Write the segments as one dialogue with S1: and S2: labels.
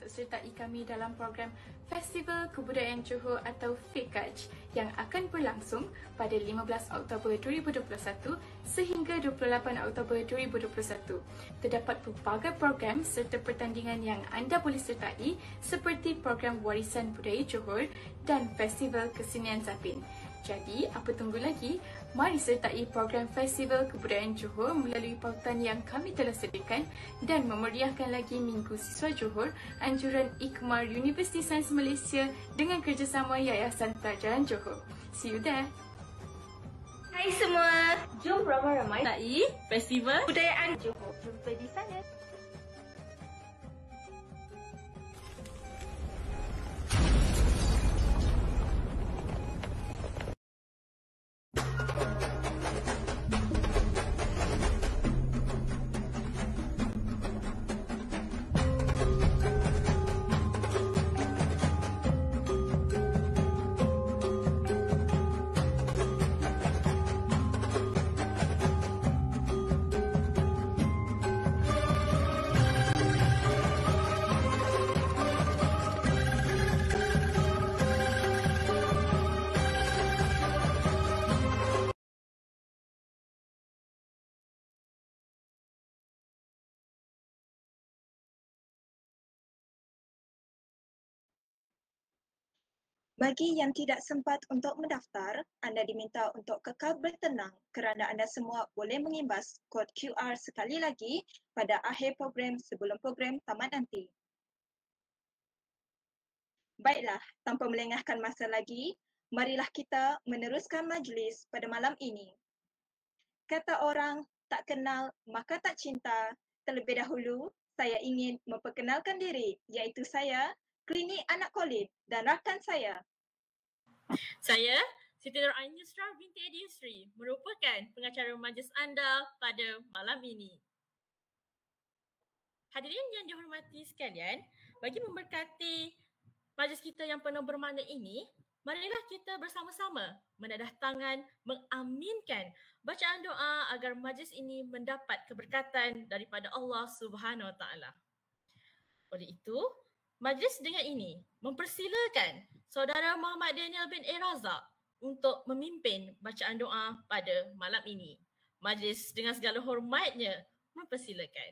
S1: untuk sertai kami dalam program Festival Kebudayaan Johor atau FIKAJ yang akan berlangsung pada 15 Oktober 2021 sehingga 28 Oktober 2021. Terdapat pelbagai program serta pertandingan yang anda boleh sertai seperti program Warisan Budaya Johor dan Festival Kesenian Zapin. Jadi, apa tunggu lagi? Mari sertai program Festival Kebudayaan Johor melalui pautan yang kami telah sediakan dan memeriahkan lagi Minggu Siswa Johor anjuran Ikmar Universiti Sains Malaysia dengan kerjasama Yayasan Pelajaran Johor. See you there!
S2: Hai semua, jom ramai-ramai sertai
S3: Festival
S2: Kebudayaan Johor. Jumpa di sana.
S4: Bagi yang tidak sempat untuk mendaftar, anda diminta untuk kekal bertenang kerana anda semua boleh mengimbas kod QR sekali lagi pada akhir program sebelum program tamat nanti. Baiklah, tanpa melengahkan masa lagi, marilah kita meneruskan majlis pada malam ini. Kata orang, tak kenal maka tak cinta. Terlebih dahulu, saya ingin memperkenalkan diri, iaitu saya, Klinik Anak Kolin dan rakan saya.
S3: Saya, Siti Nur Ain Yusra binti Edi Yusri, merupakan pengacara majlis anda pada malam ini. Hadirin yang dihormati sekalian, bagi memberkati majlis kita yang penuh bermakna ini, marilah kita bersama-sama menadah tangan mengaminkan bacaan doa agar majlis ini mendapat keberkatan daripada Allah Subhanahu Wa Taala. Oleh itu, majlis dengan ini mempersilakan Saudara Muhammad Daniel bin Razak untuk memimpin bacaan doa pada malam ini. Majlis dengan segala hormatnya mempersilakan.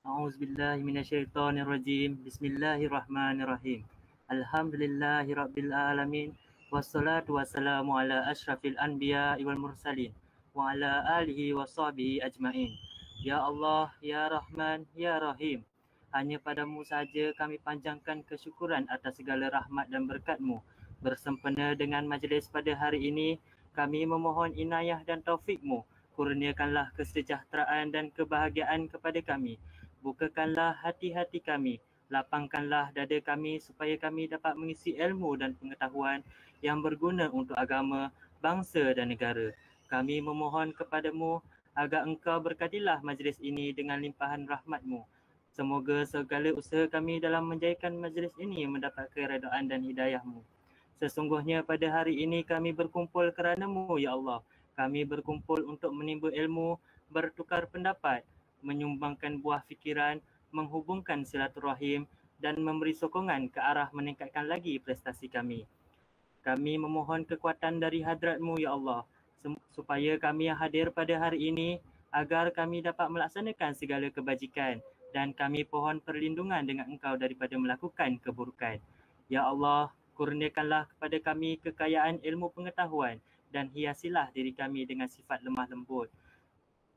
S5: A'udzubillahi minasyaitonirrajim. Bismillahirrahmanirrahim. Alhamdulillahirabbil alamin. Wassalatu wassalamu ala asyrafil anbiya'i wal mursalin wa ala alihi wa sahbihi ajmain. Ya Allah, ya Rahman, ya Rahim. Hanya padamu saja kami panjangkan kesyukuran atas segala rahmat dan berkat-Mu. Bersempena dengan majlis pada hari ini, kami memohon inayah dan taufik-Mu. Kurniakanlah kesejahteraan dan kebahagiaan kepada kami. Bukakanlah hati-hati kami. Lapangkanlah dada kami supaya kami dapat mengisi ilmu dan pengetahuan yang berguna untuk agama, bangsa dan negara. Kami memohon kepadamu agar Engkau berkatilah majlis ini dengan limpahan rahmat-Mu. Semoga segala usaha kami dalam menjayakan majlis ini mendapat keredaan dan hidayah-Mu. Sesungguhnya pada hari ini kami berkumpul kerana-Mu, Ya Allah. Kami berkumpul untuk menimba ilmu, bertukar pendapat, menyumbangkan buah fikiran, menghubungkan silaturahim dan memberi sokongan ke arah meningkatkan lagi prestasi kami. Kami memohon kekuatan dari hadrat-Mu, Ya Allah, supaya kami yang hadir pada hari ini agar kami dapat melaksanakan segala kebajikan dan kami pohon perlindungan dengan Engkau daripada melakukan keburukan. Ya Allah, kurniakanlah kepada kami kekayaan ilmu pengetahuan dan hiasilah diri kami dengan sifat lemah lembut.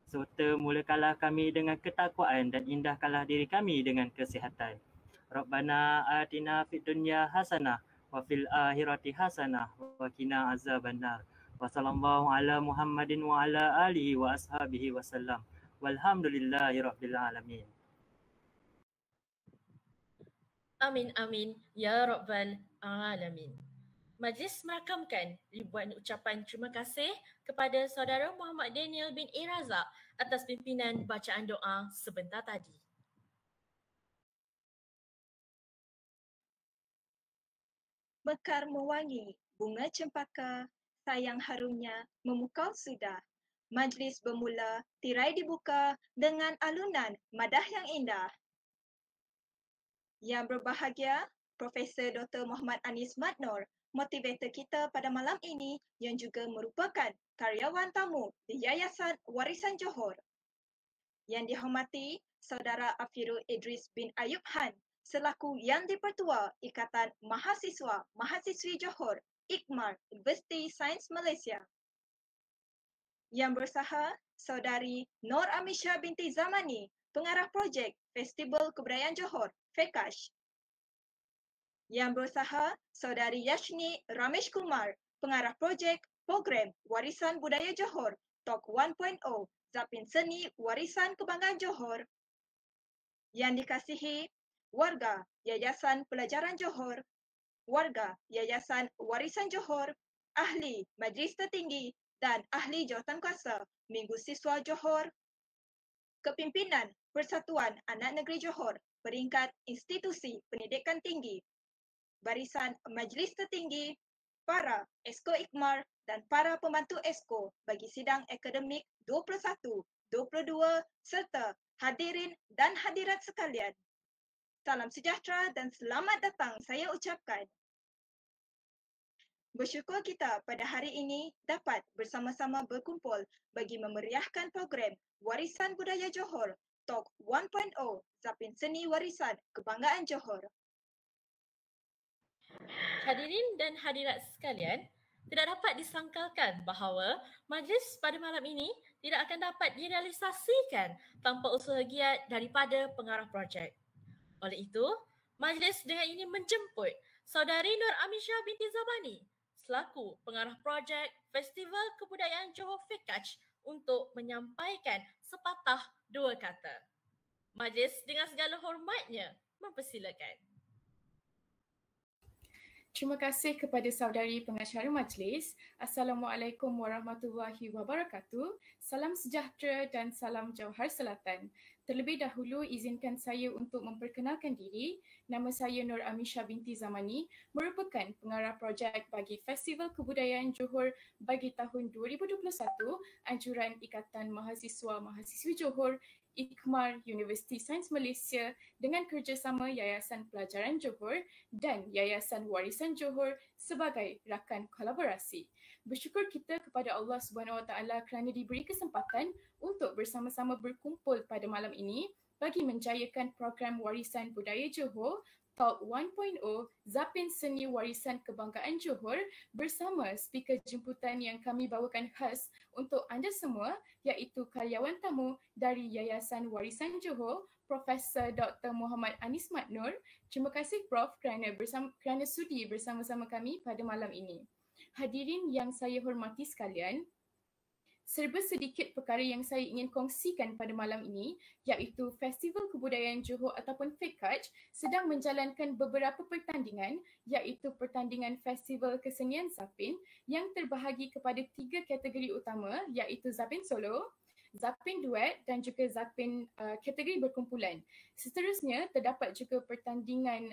S5: Serta mulakanlah kami dengan ketakwaan dan indahkanlah diri kami dengan kesihatan. Rabbana atina fid dunya hasanah wa fil akhirati hasanah wa qina azabannar. Wa sallallahu ala Muhammadin wa ala alihi wa ashabihi wasallam. Walhamdulillahi rabbil alamin.
S3: Amin amin ya rabbal alamin. Majlis merakamkan ribuan ucapan terima kasih kepada Saudara Muhammad Daniel bin Razak atas pimpinan bacaan doa sebentar tadi.
S4: Mekar mewangi bunga cempaka, sayang harumnya memukau sudah. Majlis bermula, tirai dibuka dengan alunan madah yang indah. Yang berbahagia, Profesor Dr. Muhammad Anis Madnor, motivator kita pada malam ini yang juga merupakan karyawan tamu di Yayasan Warisan Johor. Yang dihormati Saudara Afirul Idris bin Ayub Han selaku Yang di-Pertua Ikatan Mahasiswa-Mahasiswi Johor, IKMAR, Universiti Sains Malaysia. Yang bersaha Saudari Nur Amisha binti Zamani, Pengarah Projek Festival Kebudayaan Johor, FEKASH. Yang bersaha Saudari Yashni Ramesh Kumar, Pengarah Projek Program Warisan Budaya Johor, TOK 1.0, Zapin Seni Warisan Kebanggaan Johor. Yang dikasihi warga Yayasan Pelajaran Johor, warga Yayasan Warisan Johor, ahli Majlis Tertinggi dan ahli jawatankuasa Minggu Siswa Johor, kepimpinan Persatuan Anak Negeri Johor peringkat institusi pendidikan tinggi, barisan Majlis Tertinggi, para Esko IKMAR dan para pembantu Esko bagi sidang akademik 21, 22 serta hadirin dan hadirat sekalian. Salam sejahtera dan selamat datang saya ucapkan. Bersyukur kita pada hari ini dapat bersama-sama berkumpul bagi memeriahkan program Warisan Budaya Johor, TOK 1.0, Zapin Seni Warisan Kebanggaan Johor.
S3: Hadirin dan hadirat sekalian, tidak dapat disangkalkan bahawa majlis pada malam ini tidak akan dapat direalisasikan tanpa usaha giat daripada pengarah projek. Oleh itu, majlis dengan ini menjemput Saudari Nur Amisha binti Zamani selaku pengarah projek Festival Kebudayaan Johor FEKASH untuk menyampaikan sepatah dua kata. Majlis dengan segala hormatnya mempersilakan.
S1: Terima kasih kepada saudari pengacara majlis. Assalamualaikum warahmatullahi wabarakatuh. Salam sejahtera dan salam Johor Selatan. Terlebih dahulu izinkan saya untuk memperkenalkan diri. Nama saya Nur Amisha binti Zamani, merupakan pengarah projek bagi Festival Kebudayaan Johor bagi tahun 2021 anjuran Ikatan Mahasiswa-Mahasiswi Johor, IKMAR, Universiti Sains Malaysia dengan kerjasama Yayasan Pelajaran Johor dan Yayasan Warisan Johor sebagai rakan kolaborasi. Bersyukur kita kepada Allah SWT kerana diberi kesempatan untuk bersama-sama berkumpul pada malam ini bagi menjayakan program Warisan Budaya Johor TOK 1.0 Zapin Seni Warisan Kebanggaan Johor bersama speaker jemputan yang kami bawakan khas untuk anda semua iaitu karyawan tamu dari Yayasan Warisan Johor, Profesor Dr. Muhammad Anis Madnor. Terima kasih Prof kerana sudi bersama-sama kami pada malam ini. Hadirin yang saya hormati sekalian, serba sedikit perkara yang saya ingin kongsikan pada malam ini iaitu Festival Kebudayaan Johor ataupun FEKASH sedang menjalankan beberapa pertandingan iaitu pertandingan Festival Kesenian Zapin yang terbahagi kepada 3 kategori utama iaitu Zapin Solo, Zapin Duet dan juga Zapin kategori berkumpulan. Seterusnya terdapat juga pertandingan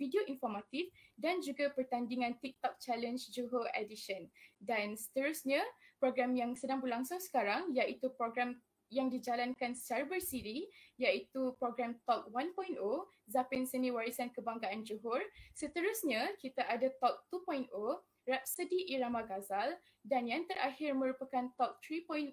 S1: video informatif dan juga pertandingan TikTok Challenge Johor Edition. Dan seterusnya program yang sedang berlangsung sekarang iaitu program yang dijalankan secara bersiri iaitu program TOK 1.0 Zapin Seni Warisan Kebanggaan Johor. Seterusnya kita ada TOK 2.0 Rhapsody Irama Ghazal dan yang terakhir merupakan TOK 3.0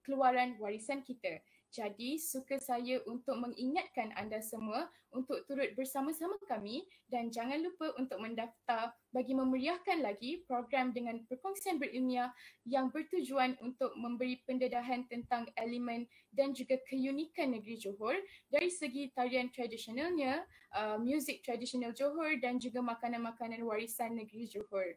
S1: Keluaran Warisan Kita. Jadi suka saya untuk mengingatkan anda semua untuk turut bersama-sama kami dan jangan lupa untuk mendaftar bagi memeriahkan lagi program dengan perkongsian berilmiah yang bertujuan untuk memberi pendedahan tentang elemen dan juga keunikan negeri Johor dari segi tarian tradisionalnya, muzik tradisional Johor dan juga makanan-makanan warisan negeri Johor.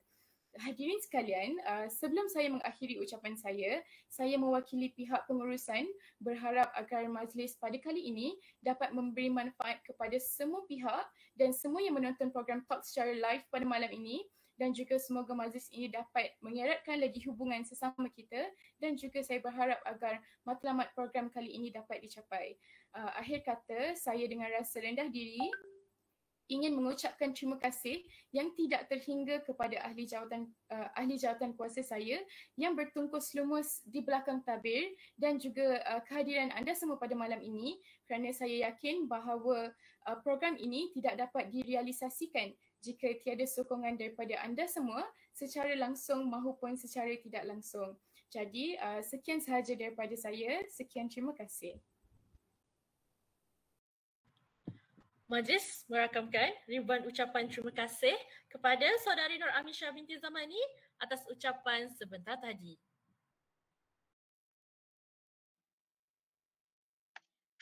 S1: Hadirin sekalian, sebelum saya mengakhiri ucapan saya mewakili pihak pengurusan berharap agar majlis pada kali ini dapat memberi manfaat kepada semua pihak dan semua yang menonton program Talk secara live pada malam ini dan juga semoga majlis ini dapat mengeratkan lagi hubungan sesama kita dan juga saya berharap agar matlamat program kali ini dapat dicapai. Akhir kata, saya dengan rasa rendah diri ingin mengucapkan terima kasih yang tidak terhingga kepada ahli jawatan kuasa saya yang bertungkus lumus di belakang tabir dan juga kehadiran anda semua pada malam ini, kerana saya yakin bahawa program ini tidak dapat direalisasikan jika tiada sokongan daripada anda semua secara langsung maupun secara tidak langsung. Jadi sekian sahaja daripada saya. Sekian, terima kasih.
S3: Majlis merakamkan ribuan ucapan terima kasih kepada saudari Nur Amisha binti Zamani atas ucapan sebentar tadi.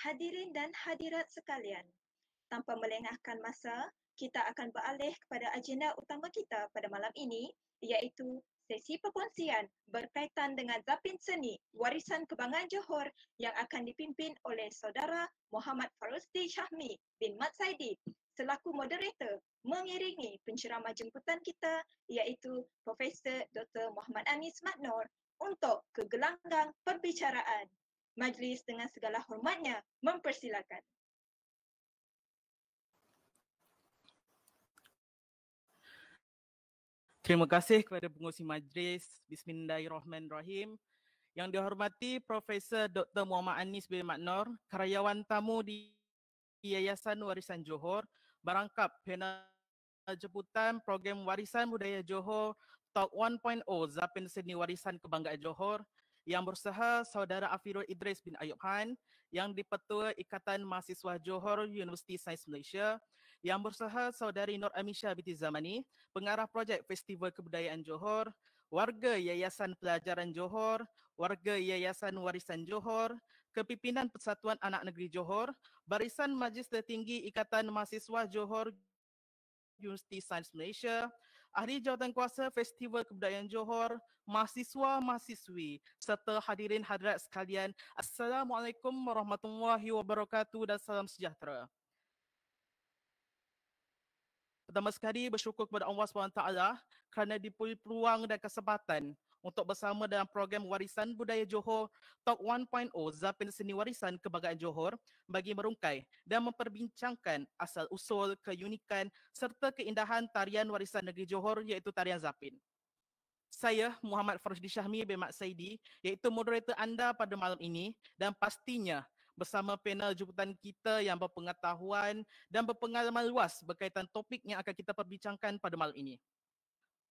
S4: Hadirin dan hadirat sekalian, tanpa melengahkan masa, kita akan beralih kepada agenda utama kita pada malam ini, iaitu sesi perkongsian berkaitan dengan Zapin Seni Warisan Kebanggaan Johor yang akan dipimpin oleh Saudara Muhammad Farosdi Syahmi bin Mat Saidi selaku moderator mengiringi penceramah jemputan kita iaitu Profesor Dr. Muhammad Anis Maknor untuk ke gelanggang perbicaraan. Majlis dengan segala hormatnya mempersilakan.
S6: Terima kasih kepada pengurusi majlis. Bismillahirrahmanirrahim. Yang dihormati Profesor Dr. Muhammad Anis bin Maknor, karyawan tamu di Yayasan Warisan Johor, berangkap panel jemputan program Warisan Budaya Johor Talk 1.0 Zapin Seni Warisan Kebanggaan Johor, yang berusaha Saudara Afirul Idris bin Ayub Han, yang di-Petua Ikatan Mahasiswa Johor Universiti Sains Malaysia, yang berusaha Saudari Nur Amisha binti Zamani, pengarah projek Festival Kebudayaan Johor, warga Yayasan Pelajaran Johor, warga Yayasan Warisan Johor, Kepimpinan Persatuan Anak Negeri Johor, Barisan Majlis Tertinggi Ikatan Mahasiswa Johor Universiti Sains Malaysia, Ahli Jawatan Kuasa Festival Kebudayaan Johor, mahasiswa-mahasiswi serta hadirin hadirat sekalian, Assalamualaikum warahmatullahi wabarakatuh dan salam sejahtera. Pertama sekali bersyukur kepada Allah SWT kerana diberi peluang dan kesempatan untuk bersama dalam program Warisan Budaya Johor Talk 1.0 Zapin Seni Warisan Kebanggaan Johor bagi merungkai dan memperbincangkan asal-usul, keunikan serta keindahan tarian warisan negeri Johor iaitu tarian Zapin. Saya Muhammad Farosdi Syahmi bin Mat Saidi iaitu moderator anda pada malam ini dan pastinya bersama panel jemputan kita yang berpengetahuan dan berpengalaman luas berkaitan topik yang akan kita perbincangkan pada malam ini.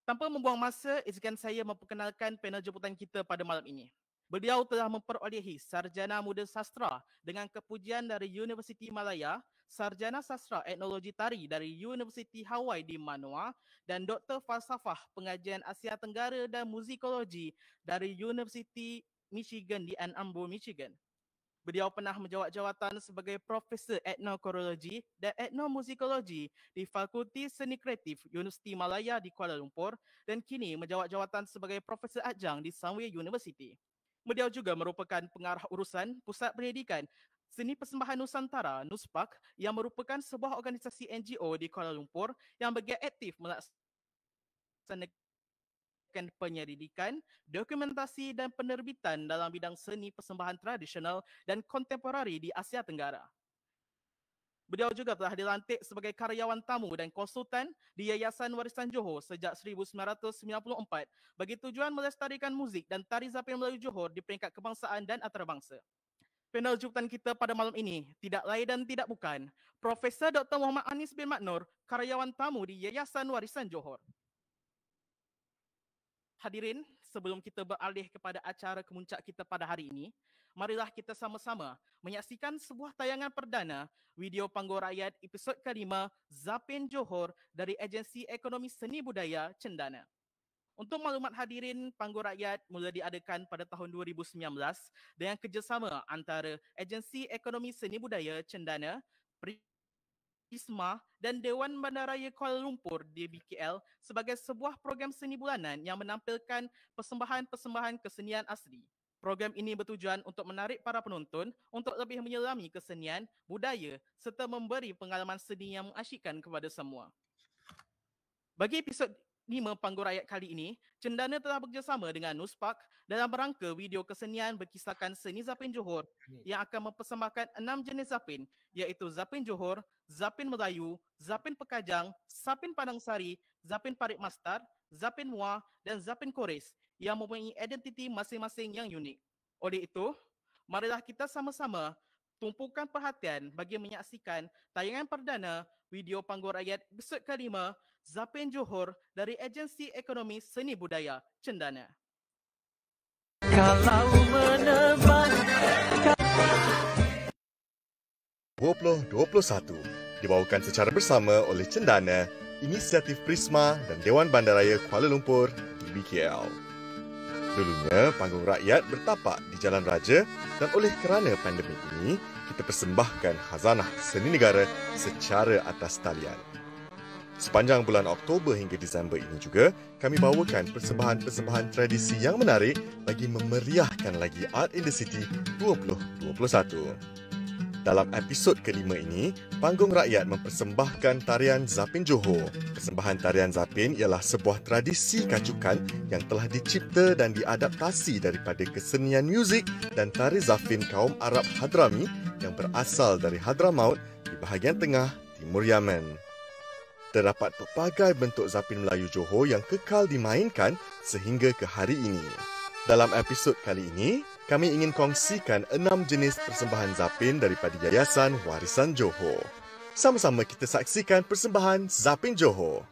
S6: Tanpa membuang masa, izinkan saya memperkenalkan panel jemputan kita pada malam ini. Beliau telah memperolehi Sarjana Muda Sastra dengan kepujian dari Universiti Malaya, Sarjana Sastra Etnologi Tari dari Universiti Hawaii di Manoa, dan Doktor Falsafah Pengajian Asia Tenggara dan Musikologi dari Universiti Michigan di Ann Arbor, Michigan. Beliau pernah menjawat jawatan sebagai Profesor Etnokorologi dan Etnomusikologi di Fakulti Seni Kreatif Universiti Malaya di Kuala Lumpur dan kini menjawat jawatan sebagai Profesor Adjang di Sunway University. Beliau juga merupakan pengarah urusan Pusat Pendidikan Seni Persembahan Nusantara (NUSPAK) yang merupakan sebuah organisasi NGO di Kuala Lumpur yang bergiat aktif melaksanakan penyelidikan, dokumentasi dan penerbitan dalam bidang seni persembahan tradisional dan kontemporari di Asia Tenggara. Beliau juga telah dilantik sebagai karyawan tamu dan konsultan di Yayasan Warisan Johor sejak 1994 bagi tujuan melestarikan muzik dan tari Zapin Melayu Johor di peringkat kebangsaan dan antarabangsa. Panel jemputan kita pada malam ini tidak lain dan tidak bukan Profesor Dr. Muhammad Anis bin Maknor, karyawan tamu di Yayasan Warisan Johor. Hadirin, sebelum kita beralih kepada acara kemuncak kita pada hari ini, marilah kita sama-sama menyaksikan sebuah tayangan perdana video Panggung Rakyat episod ke-5 Zapin Johor dari Agensi Ekonomi Seni Budaya Cendana. Untuk maklumat hadirin, Panggung Rakyat mula diadakan pada tahun 2019 dengan kerjasama antara Agensi Ekonomi Seni Budaya Cendana, ISMA dan Dewan Bandaraya Kuala Lumpur DBKL sebagai sebuah program seni bulanan yang menampilkan persembahan-persembahan kesenian asli. Program ini bertujuan untuk menarik para penonton untuk lebih menyelami kesenian, budaya serta memberi pengalaman seni yang mengasyikkan kepada semua. Bagi episod Panggung Rakyat kali ini, Cendana telah bekerjasama dengan Nuspark dalam rangka video kesenian berkisahkan seni Zapin Johor yang akan mempersembahkan 6 jenis zapin, iaitu Zapin Johor, Zapin Melayu, Zapin Pekajang, Zapin Padang Sari, Zapin Parit Mastar, Zapin Muar dan Zapin Kores yang mempunyai identiti masing-masing yang unik. Oleh itu, marilah kita sama-sama tumpukan perhatian bagi menyaksikan tayangan perdana video Panggung Rakyat episod ke-5 Zapin Johor dari Agensi Ekonomi Seni Budaya Cendana.
S7: Kalau menebak
S8: 2021 dibawakan secara bersama oleh Cendana, Inisiatif Prisma dan Dewan Bandaraya Kuala Lumpur (DBKL). Dulunya, Panggung Rakyat bertapak di Jalan Raja dan oleh kerana pandemik ini, kita persembahkan khazanah seni negara secara atas talian. Sepanjang bulan Oktober hingga Disember ini juga, kami bawakan persembahan-persembahan tradisi yang menarik bagi memeriahkan lagi Art in the City 2021. Dalam episod kelima ini, Panggung Rakyat mempersembahkan tarian Zapin Johor. Persembahan tarian Zapin ialah sebuah tradisi kacukan yang telah dicipta dan diadaptasi daripada kesenian muzik dan tari Zapin kaum Arab Hadrami yang berasal dari Hadramaut di bahagian tengah timur Yaman. Terdapat pelbagai bentuk Zapin Melayu Johor yang kekal dimainkan sehingga ke hari ini. Dalam episod kali ini, kami ingin kongsikan 6 jenis persembahan Zapin daripada Yayasan Warisan Johor. Sama-sama kita saksikan persembahan Zapin Johor.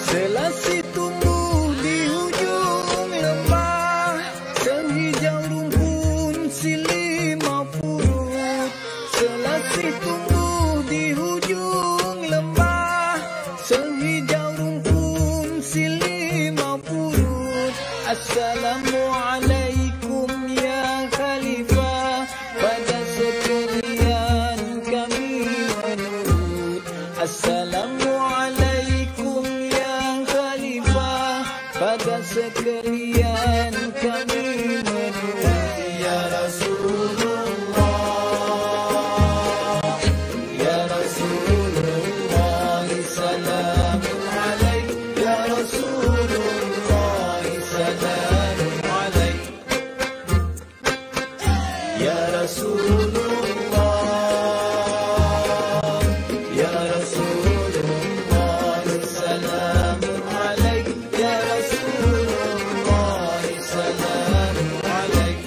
S7: Selasih tumbuh di hujung lembah, sehijau rumpun silima purut. Selasih tumbuh di hujung lembah, sehijau rumpun silima purut. Assalamualaikum ya Khalifah, pada sekalian kami menurut. Assalamualaikum pada sekalian kami menurut. Ya Rasulullah, Ya Rasulullah, salamun alaik. Ya Rasulullah, salamun alaik. Ya Rasulullah, Ya Rasulullah, salamun alaik. Ya Rasulullah, salamun alaik.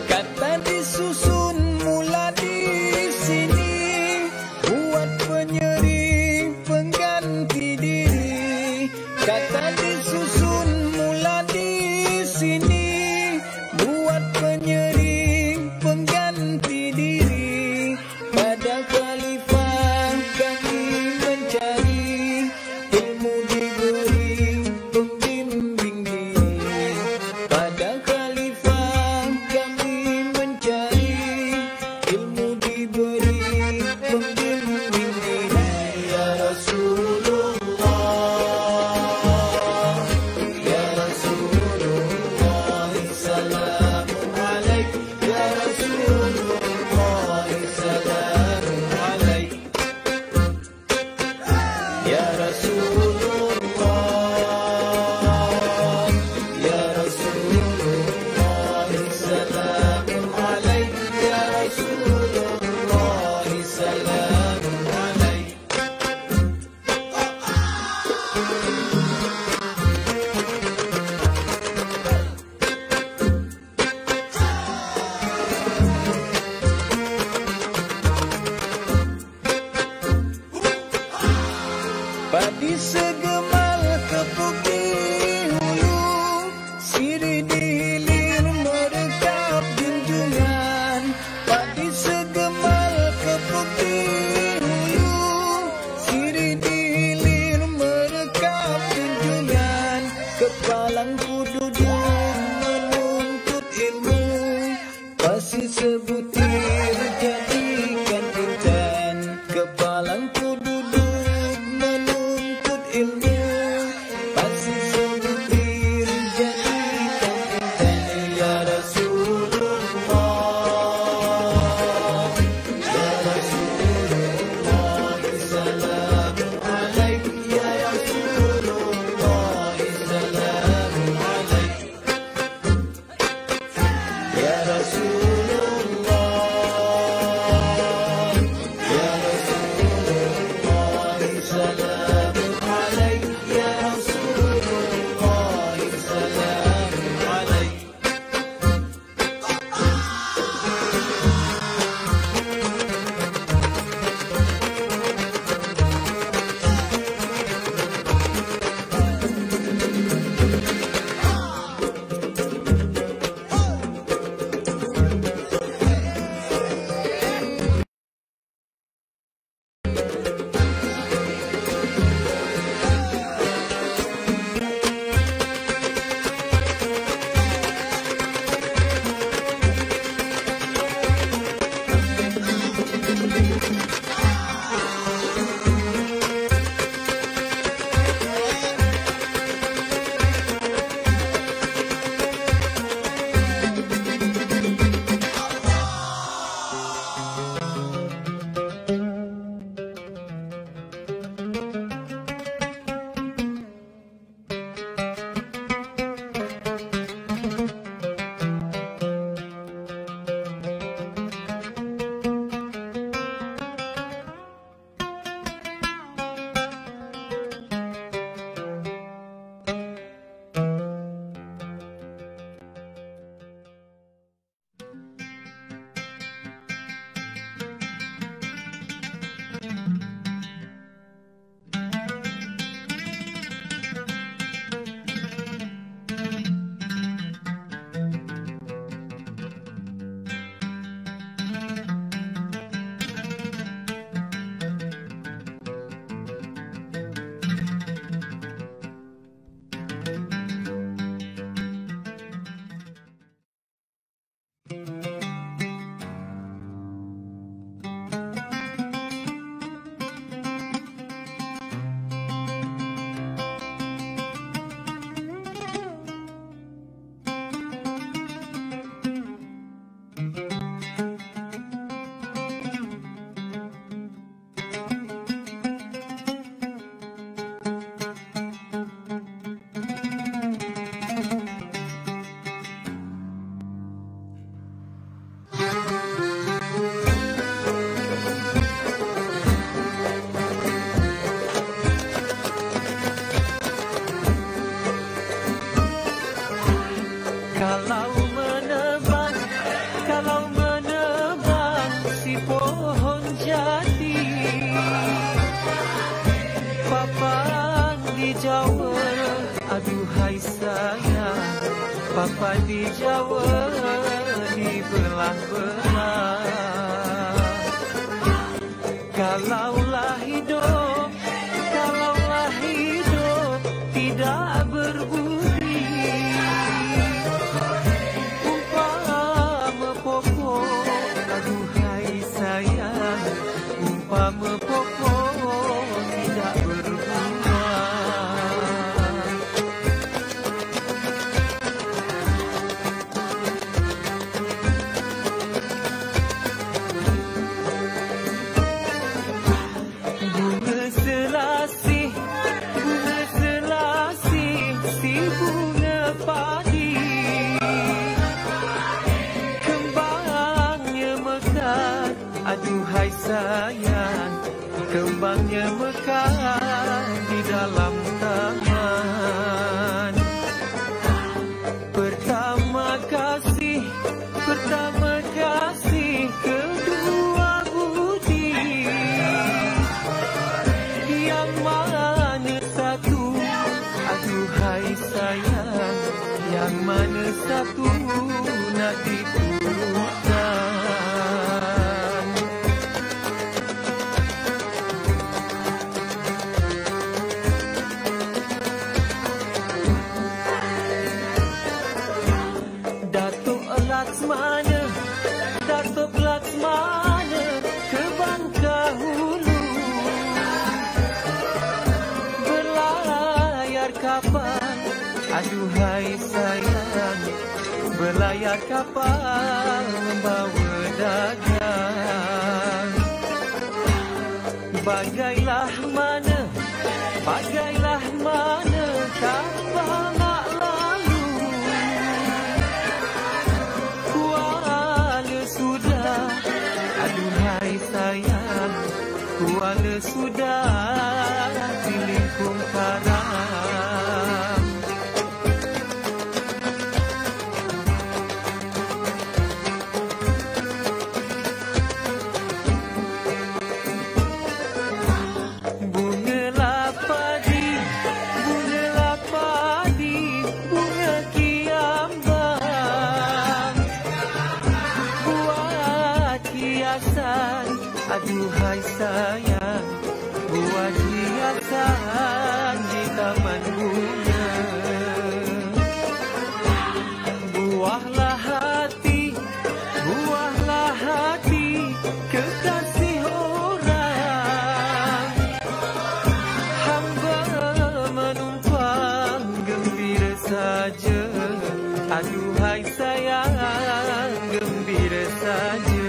S7: Kata disusun mula di sini, buat penyeri pengganti diri. Kata disusun mula di sini, buat penyeri pengganti diri. Pada khalifah kami mencari, ilmu diberi pembimbing diri. Pada khalifah kami mencari, ilmu diberi pembimbing diri. Ya Rasulullah, Ya Rasulullah, salamun alaik. Ya Rasulullah, salamun alaik. Ya Rasulullah, Ya Rasulullah, salamun alaik. Ya Rasulullah, salamun alaik. Padi segemal kepuk di hulu, sirih di hilir merekap junjungan. Padi segemal kepuk di hulu, sirih di hilir merekap junjungan. Kepalangku duduk menuntut ilmu, pasti sebutir jadikan intan. Kepalangku duduk menuntut ilmu, pasti sebutir jadikan intan. Ya Rasulullah, Ya Rasulullah, salamun alaik. Ya Rasulullah, Kalau menebang si pohon jati, papan di Jawa, aduhai sayang, papan di Jawa dibelah-belah. Kalaulah hidup tidak berbudi, umpama pokok, aduhai sayang, umpama pokok tidak berbuah. Bunga selasih, si bunga padi, kembangnya mekar, aduhai sayang, kembangnya mekar di dalam taman. Pertama kasih kedua budi, yang mana satu, aduhai sayang, yang mana satu nak dituturkan. Datuk Laksmana ke Bangkahulu, berlayar kapal, aduhai sayang, berlayar kapal membawa dagang. Bagailah mana kapal nak lalu, kuala sudah, aduhai sayang, kuala sudah di lingkung karam. Bunga padi, bunga kiambang, buat hiasan, aduhai sayang, buat hiasan di taman bunga. Buahlah hati, kekasih orang, hamba menumpang gembira saja, aduhai sayang, gembira saja.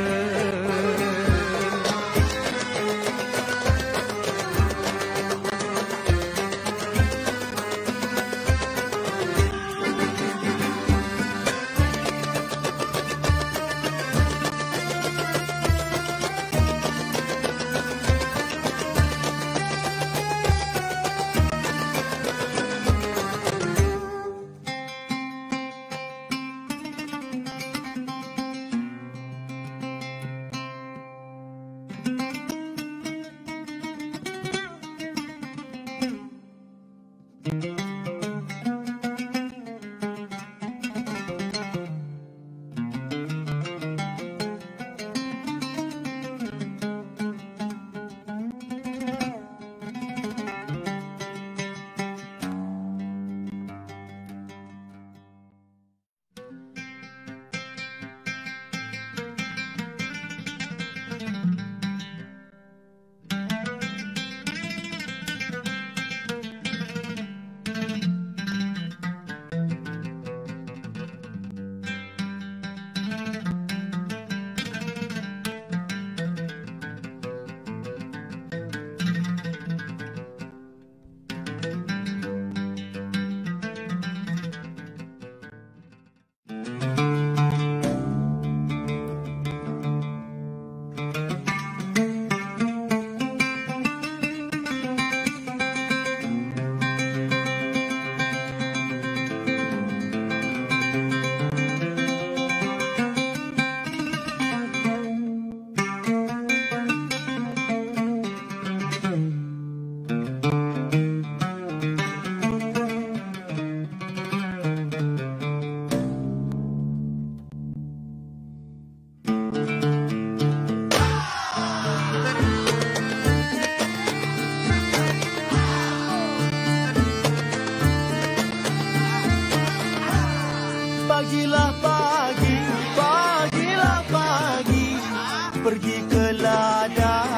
S7: pergi ke ladang.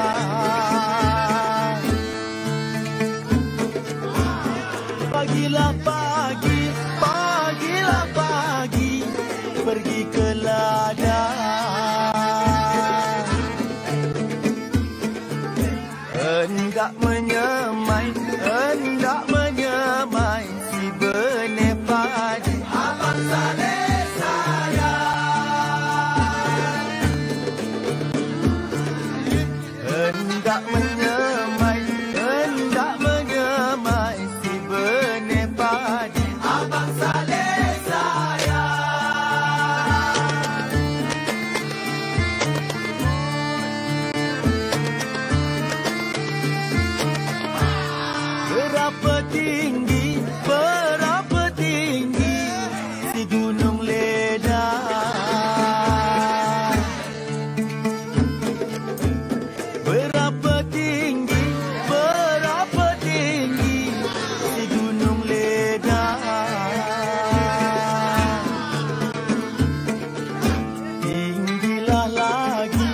S7: Pagilah pagi, pagilah pagi, pergi ke ladang. Hendak menyemai, hendak menyemai si benih padi. Abang Saleh sayang, hendak menyemai, hendak menyemai si benih padi. Abang Saleh sayang, berapa tinggi si gunung Ledang. Berapa tinggi si gunung Ledang. Tinggilah lagi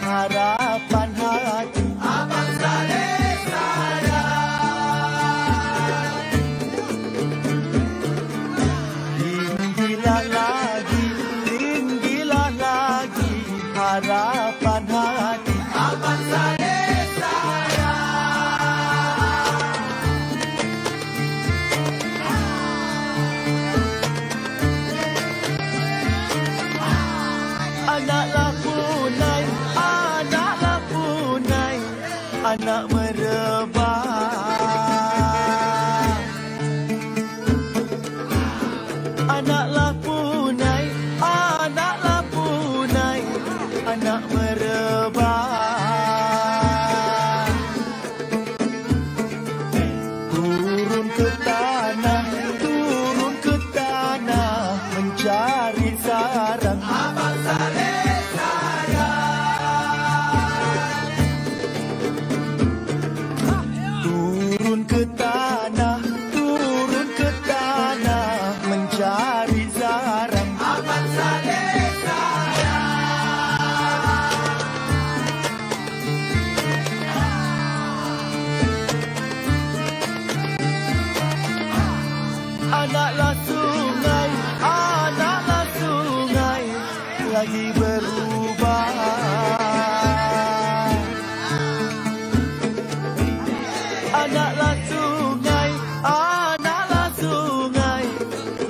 S7: harapan hati. Abang Saleh sayang, tinggilah lagi harapan hati. Abang Saleh sayang, anaklah punai, anak merebah. Anaklah punai, anak merebah. Turun ke tanah, mencari sarang. Abang Saleh sayang, turun ke tanah, mencari sarang. Abang Saleh sayang, anaklah sungai, lagi berubah. Anaklah sungai,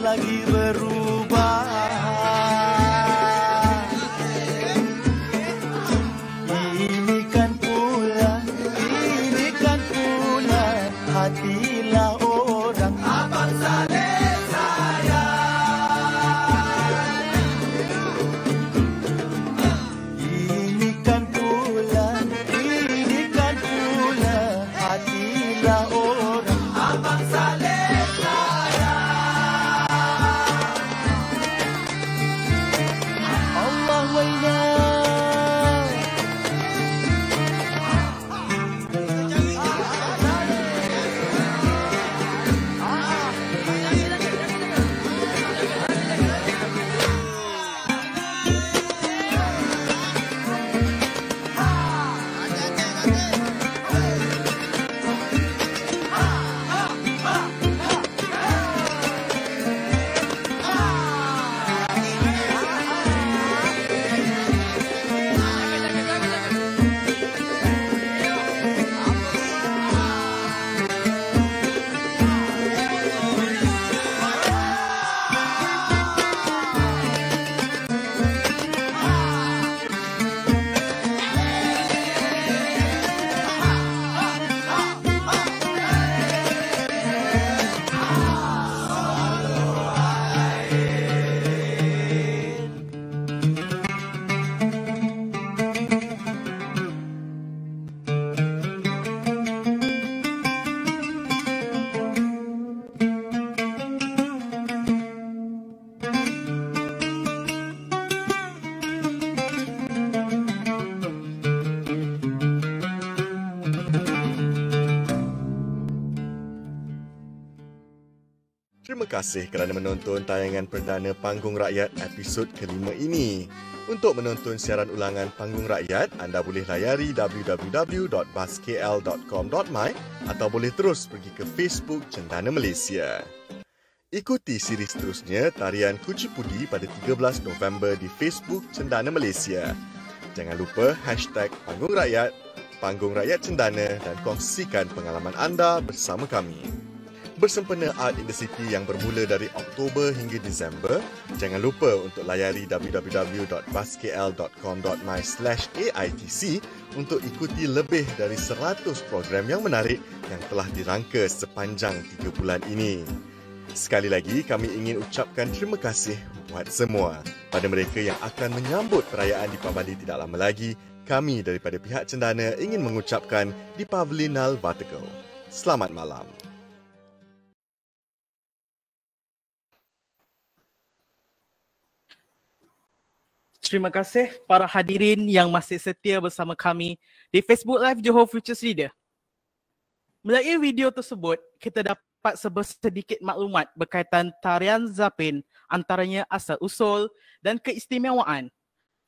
S7: lagi berubah. Ini kan pula hatilah orang. Abang Saleh sayang, ini kan pula hatilah orang. Abang Saleh sayang, Allah wailah.
S8: Terima kasih kerana menonton tayangan perdana Panggung Rakyat episod kelima ini. Untuk menonton siaran ulangan Panggung Rakyat, anda boleh layari www.buskl.com.my atau boleh terus pergi ke Facebook Cendana Malaysia. Ikuti siri seterusnya tarian Kuchipudi pada 13 November di Facebook Cendana Malaysia. Jangan lupa hashtag Panggung Rakyat, Panggung Rakyat Cendana dan kongsikan pengalaman anda bersama kami. Bersempena Art in the City yang bermula dari Oktober hingga Disember, jangan lupa untuk layari www.buskl.com.my/AITC untuk ikuti lebih dari 100 program yang menarik yang telah dirangka sepanjang 3 bulan ini. Sekali lagi, kami ingin ucapkan terima kasih buat semua. Pada mereka yang akan menyambut perayaan Deepavali tidak lama lagi, kami daripada pihak Cendana ingin mengucapkan Deepawalinal Vatikal. Selamat malam.
S6: Terima kasih para hadirin yang masih setia bersama kami di Facebook Live Johor Futures Leader. Melalui video tersebut, kita dapat sedikit maklumat berkaitan tarian Zapin, antaranya asal-usul dan keistimewaan.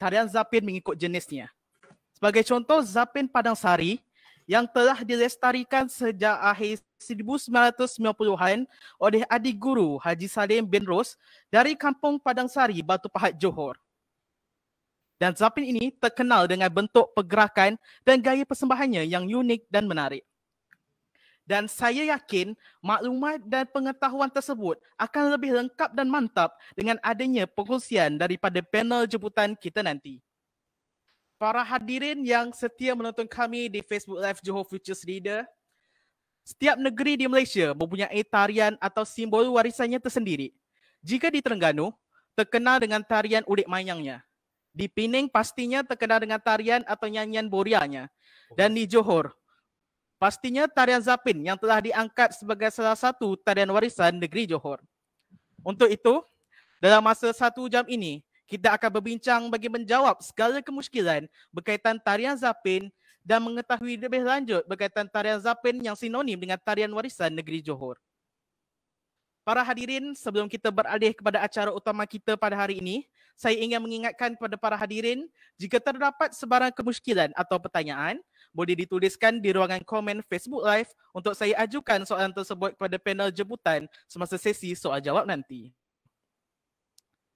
S6: Tarian Zapin mengikut jenisnya. Sebagai contoh, Zapin Padang Sari yang telah dilestarikan sejak akhir 1990-an oleh adik guru Haji Salim bin Ros dari Kampung Padang Sari, Batu Pahat, Johor. Dan Zapin ini terkenal dengan bentuk pergerakan dan gaya persembahannya yang unik dan menarik. Dan saya yakin maklumat dan pengetahuan tersebut akan lebih lengkap dan mantap dengan adanya perkongsian daripada panel jemputan kita nanti. Para hadirin yang setia menonton kami di Facebook Live Johor Futures Leader, setiap negeri di Malaysia mempunyai tarian atau simbol warisannya tersendiri. Jika di Terengganu, terkenal dengan tarian ulik mayangnya. Di Pening pastinya terkenal dengan tarian atau nyanyian borianya. Dan di Johor, pastinya tarian Zapin yang telah diangkat sebagai salah satu tarian warisan negeri Johor. Untuk itu, dalam masa 1 jam ini, kita akan berbincang bagi menjawab segala kemusykilan berkaitan tarian Zapin dan mengetahui lebih lanjut berkaitan tarian Zapin yang sinonim dengan tarian warisan negeri Johor. Para hadirin, sebelum kita beralih kepada acara utama kita pada hari ini, saya ingin mengingatkan kepada para hadirin, jika terdapat sebarang kemusykilan atau pertanyaan, boleh dituliskan di ruangan komen Facebook Live untuk saya ajukan soalan tersebut kepada panel jemputan semasa sesi soal jawab nanti.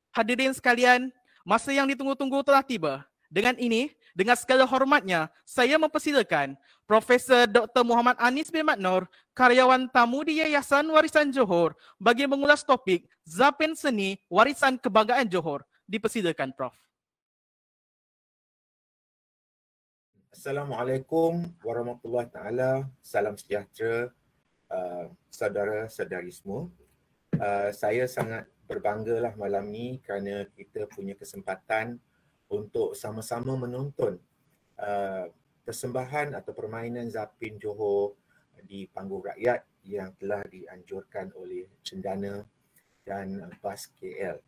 S6: Hadirin sekalian, masa yang ditunggu-tunggu telah tiba. Dengan ini, dengan segala hormatnya, saya mempersilakan Profesor Dr. Muhammad Anis bin Mat Noor, karyawan tamu di Yayasan Warisan Johor, bagi mengulas topik Zapin Seni Warisan Kebanggaan Johor. Dipersilakan, Prof.
S9: Assalamualaikum warahmatullahi taala. Salam sejahtera saudara-saudari semua. Saya sangat berbanggalah malam ni kerana kita punya kesempatan untuk sama-sama menonton persembahan atau permainan Zapin Johor di Panggung Rakyat yang telah dianjurkan oleh Cendana dan BAS KL.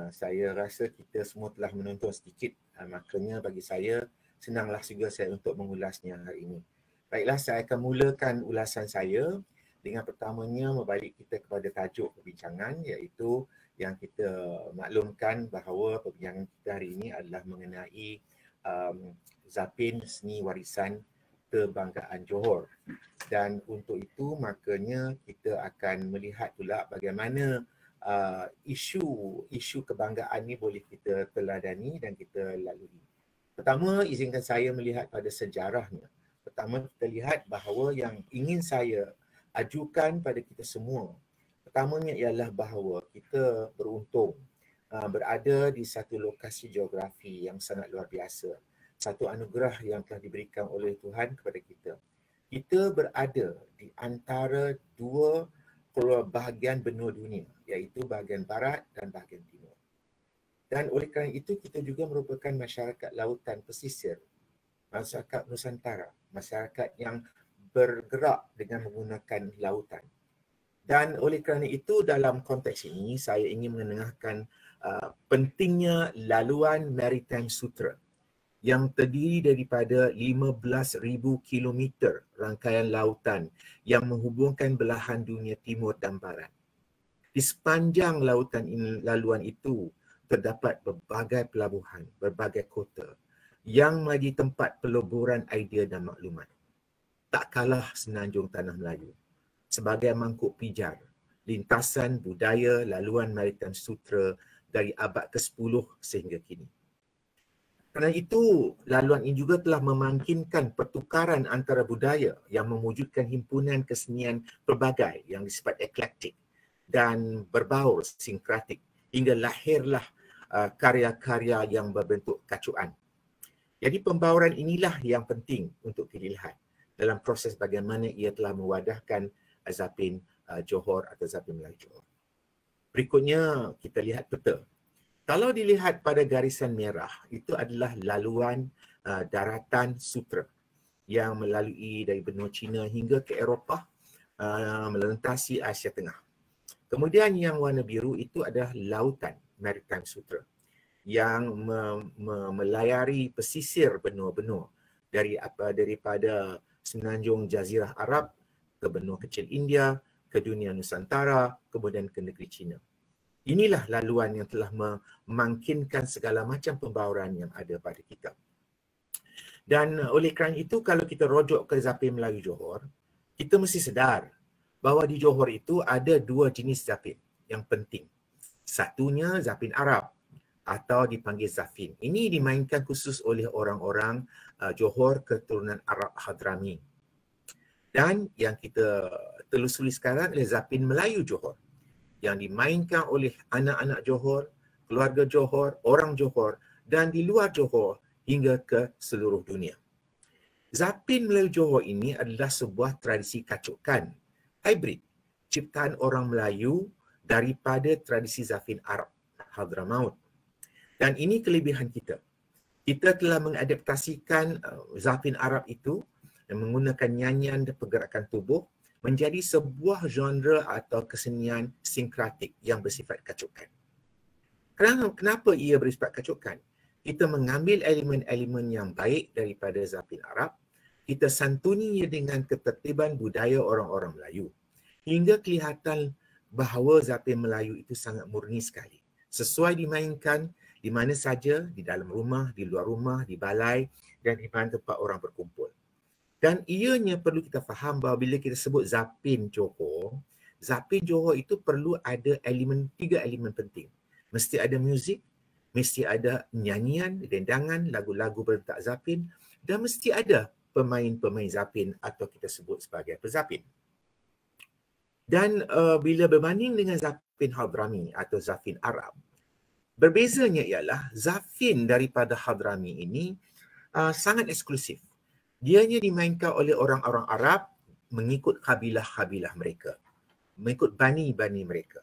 S9: Saya rasa kita semua telah menonton sedikit, makanya bagi saya senanglah juga saya untuk mengulasnya hari ini. Baiklah, saya akan mulakan ulasan saya dengan pertamanya membalik kita kepada tajuk perbincangan, iaitu yang kita maklumkan bahawa perbincangan kita hari ini adalah mengenai Zapin Seni Warisan Kebanggaan Johor. Dan untuk itu makanya kita akan melihat pula bagaimana isu kebanggaan ni boleh kita teladani dan kita lalui. Pertama, izinkan saya melihat pada sejarahnya. Pertama, kita lihat bahawa yang ingin saya ajukan pada kita semua, pertamanya ialah bahawa kita beruntung berada di satu lokasi geografi yang sangat luar biasa. Satu anugerah yang telah diberikan oleh Tuhan kepada kita. Kita berada di antara dua bahagian benua dunia, iaitu bahagian barat dan bahagian timur. Dan oleh kerana itu kita juga merupakan masyarakat lautan pesisir, masyarakat Nusantara, masyarakat yang bergerak dengan menggunakan lautan. Dan oleh kerana itu dalam konteks ini saya ingin mengenengahkan pentingnya laluan Maritime Sutra yang terdiri daripada 15,000 kilometer rangkaian lautan yang menghubungkan belahan dunia timur dan barat. Di sepanjang laluan itu terdapat berbagai pelabuhan, berbagai kota yang menjadi tempat peluburan idea dan maklumat. Tak kalah Semenanjung Tanah Melayu sebagai mangkuk pijar, lintasan budaya laluan Maritime Sutra dari abad ke-10 sehingga kini. Kerana itu, laluan ini juga telah memungkinkan pertukaran antara budaya yang mewujudkan himpunan kesenian pelbagai yang bersifat eklektik dan berbaur sinkratik hingga lahirlah karya-karya yang berbentuk kacuan. Jadi pembauran inilah yang penting untuk dilihat dalam proses bagaimana ia telah mewadahkan Zapin Johor atau Zapin Melayu Johor. Berikutnya kita lihat peta. Kalau dilihat pada garisan merah, itu adalah laluan daratan sutra yang melalui dari benua China hingga ke Eropah, melintasi Asia Tengah. Kemudian yang warna biru itu adalah lautan Maritime Sutra yang melayari pesisir benua-benua daripada Semenanjung Jazirah Arab ke benua kecil India, ke dunia Nusantara, kemudian ke negeri China. Inilah laluan yang telah memungkinkan segala macam pembauran yang ada pada kita. Dan oleh kerana itu, kalau kita rujuk ke Zapin Melayu Johor, kita mesti sedar bahawa di Johor itu ada dua jenis zapin yang penting. Satunya zapin Arab atau dipanggil Zafin. Ini dimainkan khusus oleh orang-orang Johor keturunan Arab Hadrami. Dan yang kita telusuri sekarang adalah Zapin Melayu Johor yang dimainkan oleh anak-anak Johor, keluarga Johor, orang Johor dan di luar Johor hingga ke seluruh dunia. Zapin Melayu Johor ini adalah sebuah tradisi kacukan, hybrid, ciptaan orang Melayu daripada tradisi Zafin Arab, Hadramaut. Dan ini kelebihan kita. Kita telah mengadaptasikan Zapin Arab itu dan menggunakan nyanyian dan pergerakan tubuh menjadi sebuah genre atau kesenian sinkratik yang bersifat kacukan. Kenapa ia bersifat kacukan? Kita mengambil elemen-elemen yang baik daripada Zapin Arab, kita santuninya dengan ketertiban budaya orang-orang Melayu, hingga kelihatan bahawa Zapin Melayu itu sangat murni sekali. Sesuai dimainkan di mana saja, di dalam rumah, di luar rumah, di balai dan di mana tempat orang berkumpul. Dan ianya perlu kita faham bahawa bila kita sebut Zapin Johor itu perlu ada tiga elemen penting. Mesti ada muzik, mesti ada nyanyian, dendangan, lagu-lagu berbentuk Zapin dan mesti ada pemain-pemain Zapin atau kita sebut sebagai pezapin. Dan bila berbanding dengan Zapin Hadrami atau Zapin Arab, berbezanya ialah Zapin daripada Hadrami ini sangat eksklusif. Dianya dimainkan oleh orang-orang Arab mengikut kabilah-kabilah mereka, mengikut bani-bani mereka.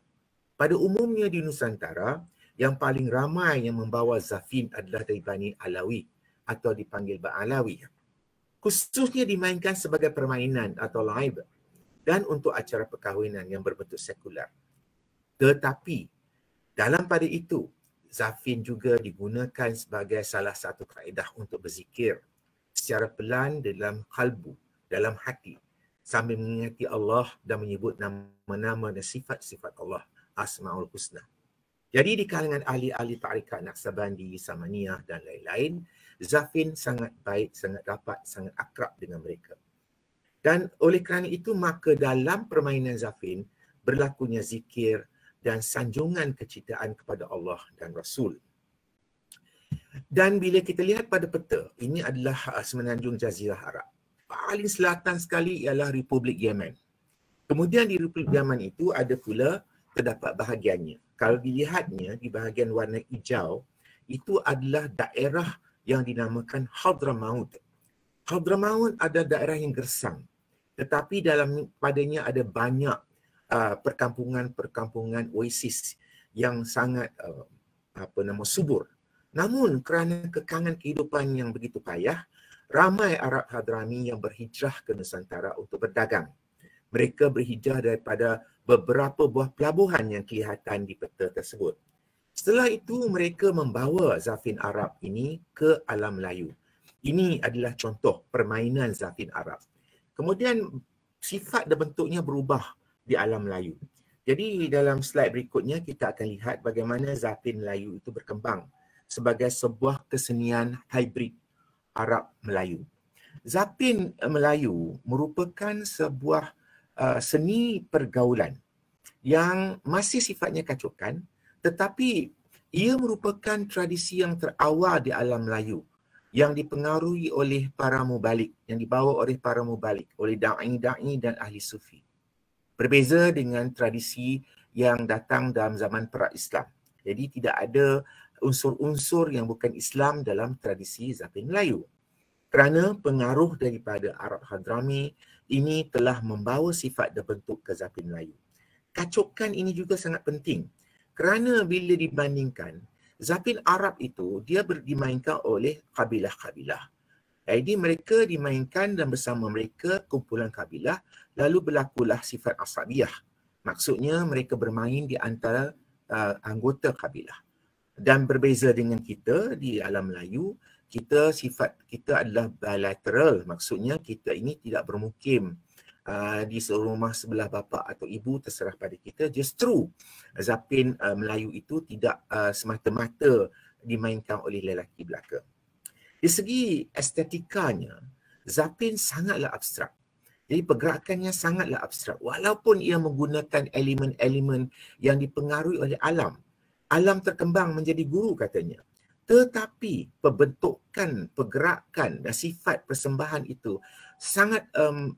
S9: Pada umumnya di Nusantara, yang paling ramai yang membawa Zapin adalah dari Bani Alawi atau dipanggil Ba'alawi. Khususnya dimainkan sebagai permainan atau laib dan untuk acara perkahwinan yang berbentuk sekular. Tetapi dalam pada itu, Zapin juga digunakan sebagai salah satu kaedah untuk berzikir secara pelan dalam kalbu, dalam hati, sambil mengingati Allah dan menyebut nama-nama dan sifat-sifat Allah, Asma'ul Husna. Jadi di kalangan ahli-ahli tarikat Naqsabandi, Samaniyah dan lain-lain, Zapin sangat baik, sangat rapat, sangat akrab dengan mereka. Dan oleh kerana itu, maka dalam permainan Zapin berlakunya zikir dan sanjungan kecintaan kepada Allah dan Rasul. Dan bila kita lihat pada peta, ini adalah Semenanjung Jazirah Arab. Paling selatan sekali ialah Republik Yemen. Kemudian di Republik Yemen itu ada pula terdapat bahagiannya. Kalau dilihatnya di bahagian warna hijau, itu adalah daerah yang dinamakan Hadramaut. Hadramaut adalah daerah yang gersang. Tetapi dalam padanya ada banyak perkampungan-perkampungan oasis yang sangat subur. Namun kerana kekangan kehidupan yang begitu payah, ramai Arab Hadrami yang berhijrah ke Nusantara untuk berdagang. Mereka berhijrah daripada beberapa buah pelabuhan yang kelihatan di peta tersebut. Setelah itu mereka membawa Zapin Arab ini ke alam Melayu. Ini adalah contoh permainan Zapin Arab. Kemudian sifat dan bentuknya berubah di alam Melayu. Jadi dalam slide berikutnya kita akan lihat bagaimana zapin Melayu itu berkembang sebagai sebuah kesenian hybrid Arab Melayu. Zapin Melayu merupakan sebuah seni pergaulan yang masih sifatnya kacukan, tetapi ia merupakan tradisi yang terawal di alam Melayu yang dipengaruhi oleh para mubalik, yang dibawa oleh para mubalik, oleh da'i-da'i dan ahli sufi. Berbeza dengan tradisi yang datang dalam zaman pra-Islam. Jadi tidak ada unsur-unsur yang bukan Islam dalam tradisi zapin Melayu. Kerana pengaruh daripada Arab Hadrami ini telah membawa sifat dan bentuk ke zapin Melayu. Kacukan ini juga sangat penting kerana bila dibandingkan, zapin Arab itu dia dimainkan oleh kabilah-kabilah. Jadi mereka dimainkan dan bersama mereka kumpulan kabilah, lalu berlakulah sifat asabiyah. Maksudnya mereka bermain di antara anggota kabilah. Dan berbeza dengan kita di alam Melayu, sifat kita adalah bilateral. Maksudnya kita ini tidak bermukim di rumah sebelah bapa atau ibu, terserah pada kita. Justru zapin Melayu itu tidak semata-mata dimainkan oleh lelaki belaka. Di segi estetikanya, zapin sangatlah abstrak. Jadi pergerakannya sangatlah abstrak. Walaupun ia menggunakan elemen-elemen yang dipengaruhi oleh alam. Alam terkembang menjadi guru katanya. Tetapi pembentukan, pergerakan dan sifat persembahan itu sangat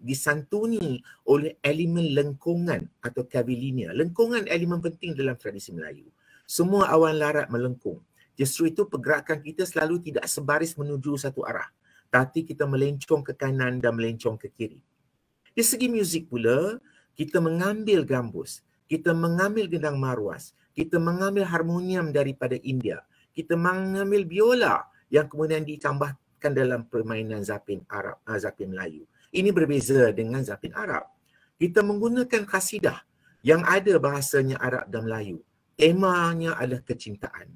S9: disantuni oleh elemen lengkungan atau kabilinia. Lengkungan elemen penting dalam tradisi Melayu. Semua awan larat melengkung. Justru itu pergerakan kita selalu tidak sebaris menuju satu arah. Tapi kita melencong ke kanan dan melencong ke kiri. Di segi muzik pula, kita mengambil gambus, kita mengambil gendang marwas, kita mengambil harmonium daripada India, kita mengambil biola yang kemudian ditambahkan dalam permainan zapin Arab, zapin Melayu. Ini berbeza dengan zapin Arab. Kita menggunakan kasidah yang ada bahasanya Arab dan Melayu. Temanya adalah kecintaan.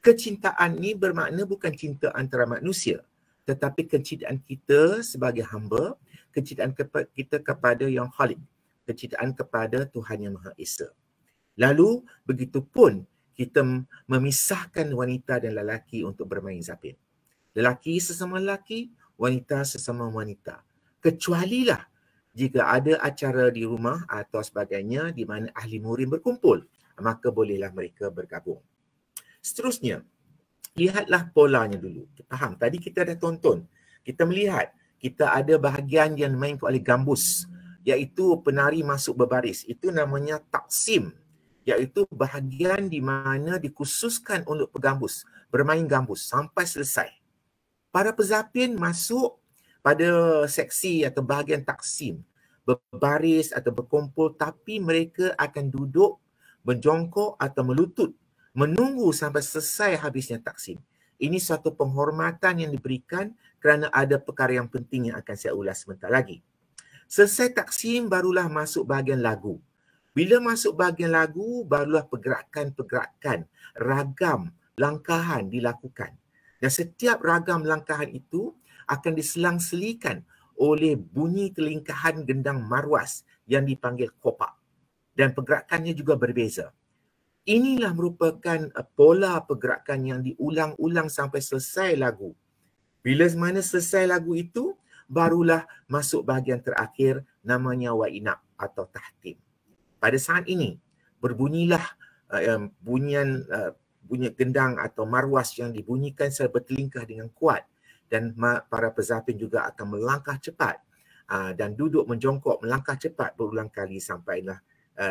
S9: Kecintaan ni bermakna bukan cinta antara manusia, tetapi kecintaan kita sebagai hamba, kecintaan kita kepada Yang Khalik, kecintaan kepada Tuhan Yang Maha Esa. Lalu begitu pun kita memisahkan wanita dan lelaki untuk bermain zapin. Lelaki sesama lelaki, wanita sesama wanita. Kecualilah jika ada acara di rumah atau sebagainya di mana ahli murim berkumpul, maka bolehlah mereka bergabung. Seterusnya, lihatlah polanya dulu. Faham, tadi kita dah tonton. Kita melihat, kita ada bahagian yang dimainkan oleh gambus, iaitu penari masuk berbaris. Itu namanya taksim, iaitu bahagian di mana dikhususkan untuk pegambus, bermain gambus sampai selesai. Para pezapin masuk pada seksi atau bahagian taksim, berbaris atau berkumpul, tapi mereka akan duduk, menjongkok atau melutut, menunggu sampai selesai habisnya taksim. Ini suatu penghormatan yang diberikan kerana ada perkara yang penting yang akan saya ulas sebentar lagi. Selesai taksim barulah masuk bahagian lagu. Bila masuk bahagian lagu, barulah pergerakan-pergerakan, ragam langkahan dilakukan. Dan setiap ragam langkahan itu akan diselang-selikan oleh bunyi kelingkahan gendang marwas yang dipanggil kopak. Dan pergerakannya juga berbeza. Inilah merupakan pola pergerakan yang diulang-ulang sampai selesai lagu. Bila mana selesai lagu itu, barulah masuk bahagian terakhir namanya wa'inab atau tahtim. Pada saat ini, berbunyilah bunyian gendang atau marwas yang dibunyikan secara bertelingkah dengan kuat, dan para pezapin juga akan melangkah cepat dan duduk menjongkok melangkah cepat berulang kali sampailah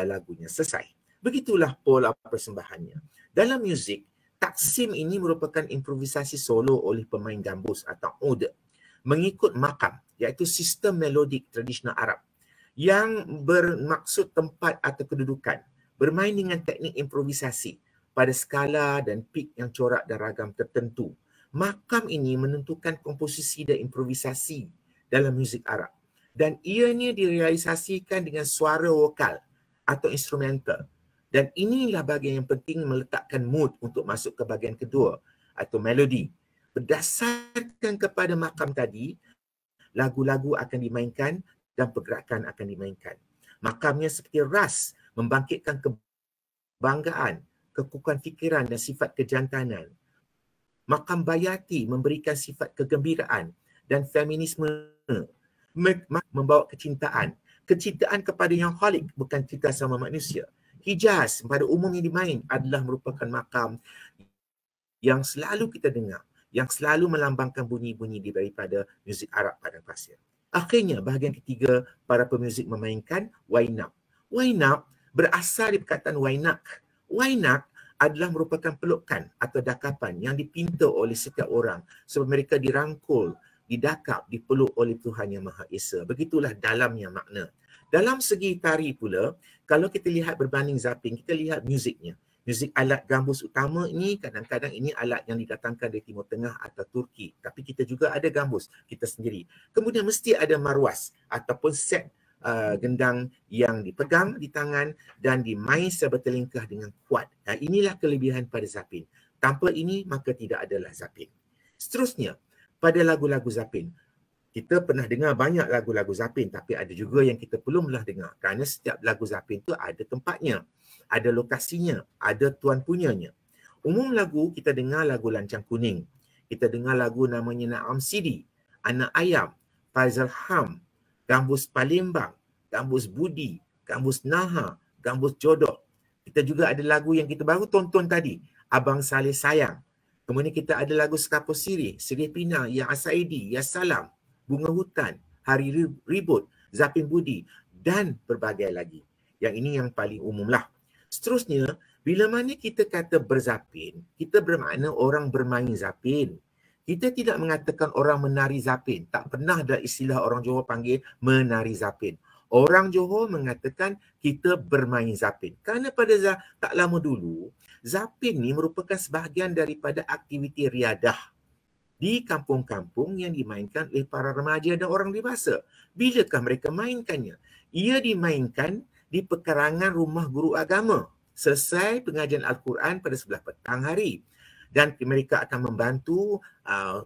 S9: lagunya selesai. Begitulah pola persembahannya. Dalam muzik, taksim ini merupakan improvisasi solo oleh pemain gambus atau oud mengikut makam, iaitu sistem melodik tradisional Arab yang bermaksud tempat atau kedudukan, bermain dengan teknik improvisasi pada skala dan pik yang corak dan ragam tertentu. Makam ini menentukan komposisi dan improvisasi dalam muzik Arab, dan ianya direalisasikan dengan suara vokal atau instrumental. Dan inilah bahagian yang penting meletakkan mood untuk masuk ke bahagian kedua atau melodi. Berdasarkan kepada makam tadi, lagu-lagu akan dimainkan dan pergerakan akan dimainkan. Makamnya seperti ras membangkitkan kebanggaan, kekukuhan fikiran dan sifat kejantanan. Makam Bayati memberikan sifat kegembiraan dan feminisme membawa kecintaan. Kecintaan kepada yang khalik, bukan cinta sama manusia. Hijaz pada umumnya dimain adalah merupakan makam yang selalu kita dengar, yang selalu melambangkan bunyi-bunyi daripada muzik Arab padang pasir. Akhirnya bahagian ketiga, para pemuzik memainkan wainap. Wainap berasal dari perkataan wainak. Wainak adalah merupakan pelukan atau dakapan yang dipinta oleh setiap orang sebab mereka dirangkul, didakap, dipeluk oleh Tuhan Yang Maha Esa. Begitulah dalamnya makna. Dalam segi tari pula, kalau kita lihat berbanding zapin, kita lihat muziknya. Muzik alat gambus utama ini kadang-kadang ini alat yang didatangkan dari Timur Tengah atau Turki. Tapi kita juga ada gambus kita sendiri. Kemudian mesti ada marwas ataupun set gendang yang dipegang di tangan dan dimain secara bertelingkah dengan kuat. Nah, inilah kelebihan pada zapin. Tanpa ini maka tidak adalah zapin. Seterusnya, pada lagu-lagu zapin, kita pernah dengar banyak lagu-lagu zapin, tapi ada juga yang kita belumlah dengar. Kerana setiap lagu zapin itu ada tempatnya, ada lokasinya, ada tuan punyanya. Umum lagu kita dengar lagu Lancang Kuning. Kita dengar lagu namanya Naam Sidi, Anak Ayam, Faizal Ham, Gambus Palembang, Gambus Budi, Gambus Naha, Gambus Jodoh. Kita juga ada lagu yang kita baru tonton tadi, Abang Saleh Sayang. Kemudian kita ada lagu Sekapur Sirih, Sirih Pina, Ya Asaidi, Ya Salam, Bunga Hutan, Hari Ribut, Zapin Budi dan berbagai lagi. Yang ini yang paling umum lah. Seterusnya, bila mana kita kata berzapin, kita bermakna orang bermain zapin. Kita tidak mengatakan orang menari zapin. Tak pernah ada istilah orang Johor panggil menari zapin. Orang Johor mengatakan kita bermain zapin. Kerana pada tak lama dulu, zapin ni merupakan sebahagian daripada aktiviti riadah di kampung-kampung yang dimainkan oleh para remaja dan orang dewasa. Bilakah mereka mainkannya? Ia dimainkan di pekarangan rumah guru agama. Selesai pengajian Al-Quran pada sebelah petang hari. Dan mereka akan membantu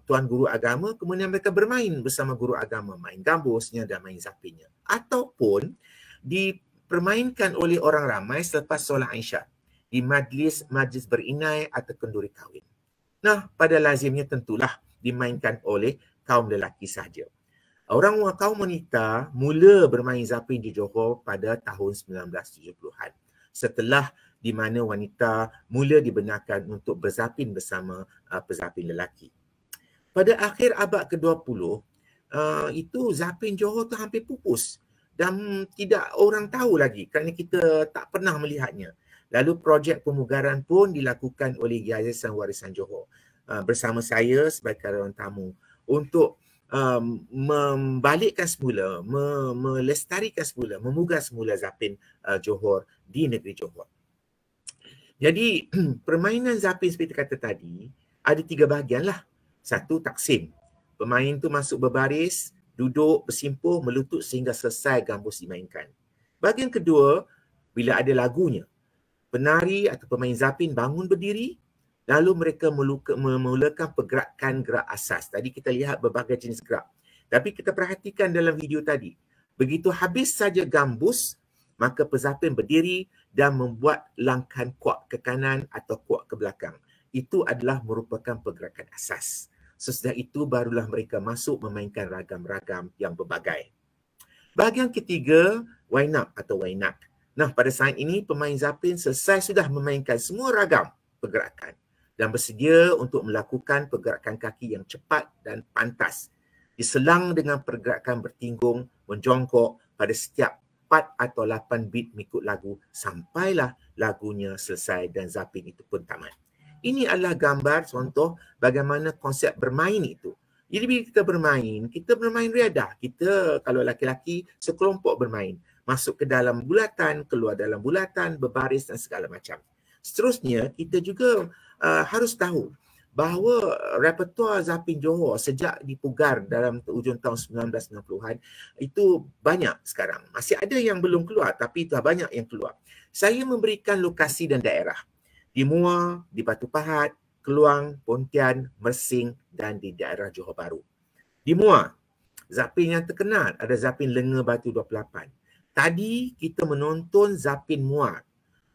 S9: tuan guru agama, kemudian mereka bermain bersama guru agama, main gambusnya dan main zapinnya. Ataupun dipermainkan oleh orang ramai selepas solat Isyak di majlis berinai atau kenduri kahwin. Nah, pada lazimnya tentulah dimainkan oleh kaum lelaki sahaja. Kaum wanita mula bermain zapin di Johor pada tahun 1970-an. Setelah di mana wanita mula dibenarkan untuk berzapin bersama pezapin lelaki. Pada akhir abad ke-20, itu zapin Johor tu hampir pupus dan tidak orang tahu lagi kerana kita tak pernah melihatnya. Lalu projek pemugaran pun dilakukan oleh Yayasan Warisan Johor bersama saya sebagai karyawan tamu untuk membalikkan semula, melestarikan semula, memugar semula zapin Johor di negeri Johor. Jadi permainan zapin seperti kata tadi ada 3 bahagian lah. Satu, taksim. Pemain tu masuk berbaris, duduk, bersimpuh, melutut sehingga selesai gambus dimainkan. Bahagian kedua, bila ada lagunya, penari atau pemain zapin bangun berdiri, lalu mereka memulakan pergerakan gerak asas. Tadi kita lihat berbagai jenis gerak. Tapi kita perhatikan dalam video tadi, begitu habis saja gambus, maka pezapin berdiri dan membuat langkah kuat ke kanan atau kuat ke belakang. Itu adalah merupakan pergerakan asas. Sesudah itu barulah mereka masuk memainkan ragam-ragam yang berbagai. Bahagian ketiga, wainap atau wainak. Nah, pada saat ini pemain zapin selesai sudah memainkan semua ragam pergerakan dan bersedia untuk melakukan pergerakan kaki yang cepat dan pantas. Diselang dengan pergerakan bertinggung, menjongkok pada setiap 4 atau 8 beat mengikut lagu sampailah lagunya selesai dan zapin itu pun tamat. Ini adalah gambar contoh bagaimana konsep bermain itu. Jadi bila kita bermain riadah. Kita kalau laki-laki sekelompok bermain. Masuk ke dalam bulatan, keluar dalam bulatan, berbaris dan segala macam. Seterusnya kita juga harus tahu bahawa repertoire zapin Johor sejak dipugar dalam hujung tahun 1990-an itu banyak sekarang. Masih ada yang belum keluar tapi dah banyak yang keluar. Saya memberikan lokasi dan daerah. Di Muar, di Batu Pahat, Keluang, Pontian, Mersing dan di daerah Johor Bahru. Di Muar, zapin yang terkenal ada zapin Lenga Batu 28. Tadi kita menonton Zapin muar.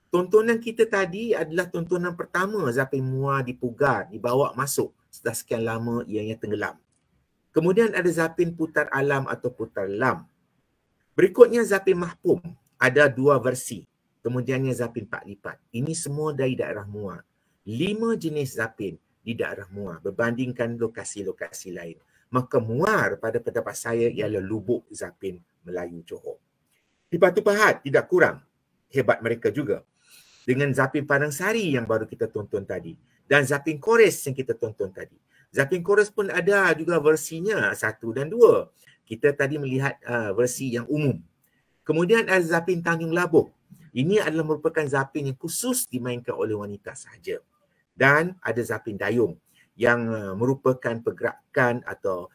S9: Tontonan kita tadi adalah tontonan pertama Zapin muar dipugar, dibawa masuk setelah sekian lama ianya tenggelam. Kemudian ada Zapin putar alam atau putar lam. Berikutnya Zapin mahpum. Ada 2 versi. Kemudiannya Zapin Pak Lipat. Ini semua dari daerah Muar. 5 jenis Zapin di daerah Muar berbandingkan lokasi-lokasi lain. Maka Muar pada pendapat saya ialah lubuk Zapin Melayu Johor. Di Batu Pahat tidak kurang hebat mereka juga. Dengan Zapin Padang Sari yang baru kita tonton tadi. Dan Zapin Kores yang kita tonton tadi. Zapin Kores pun ada juga versinya 1 dan 2. Kita tadi melihat versi yang umum. Kemudian ada Zapin Tanjung Labuh. Ini adalah merupakan Zapin yang khusus dimainkan oleh wanita sahaja. Dan ada Zapin Dayung yang merupakan pergerakan atau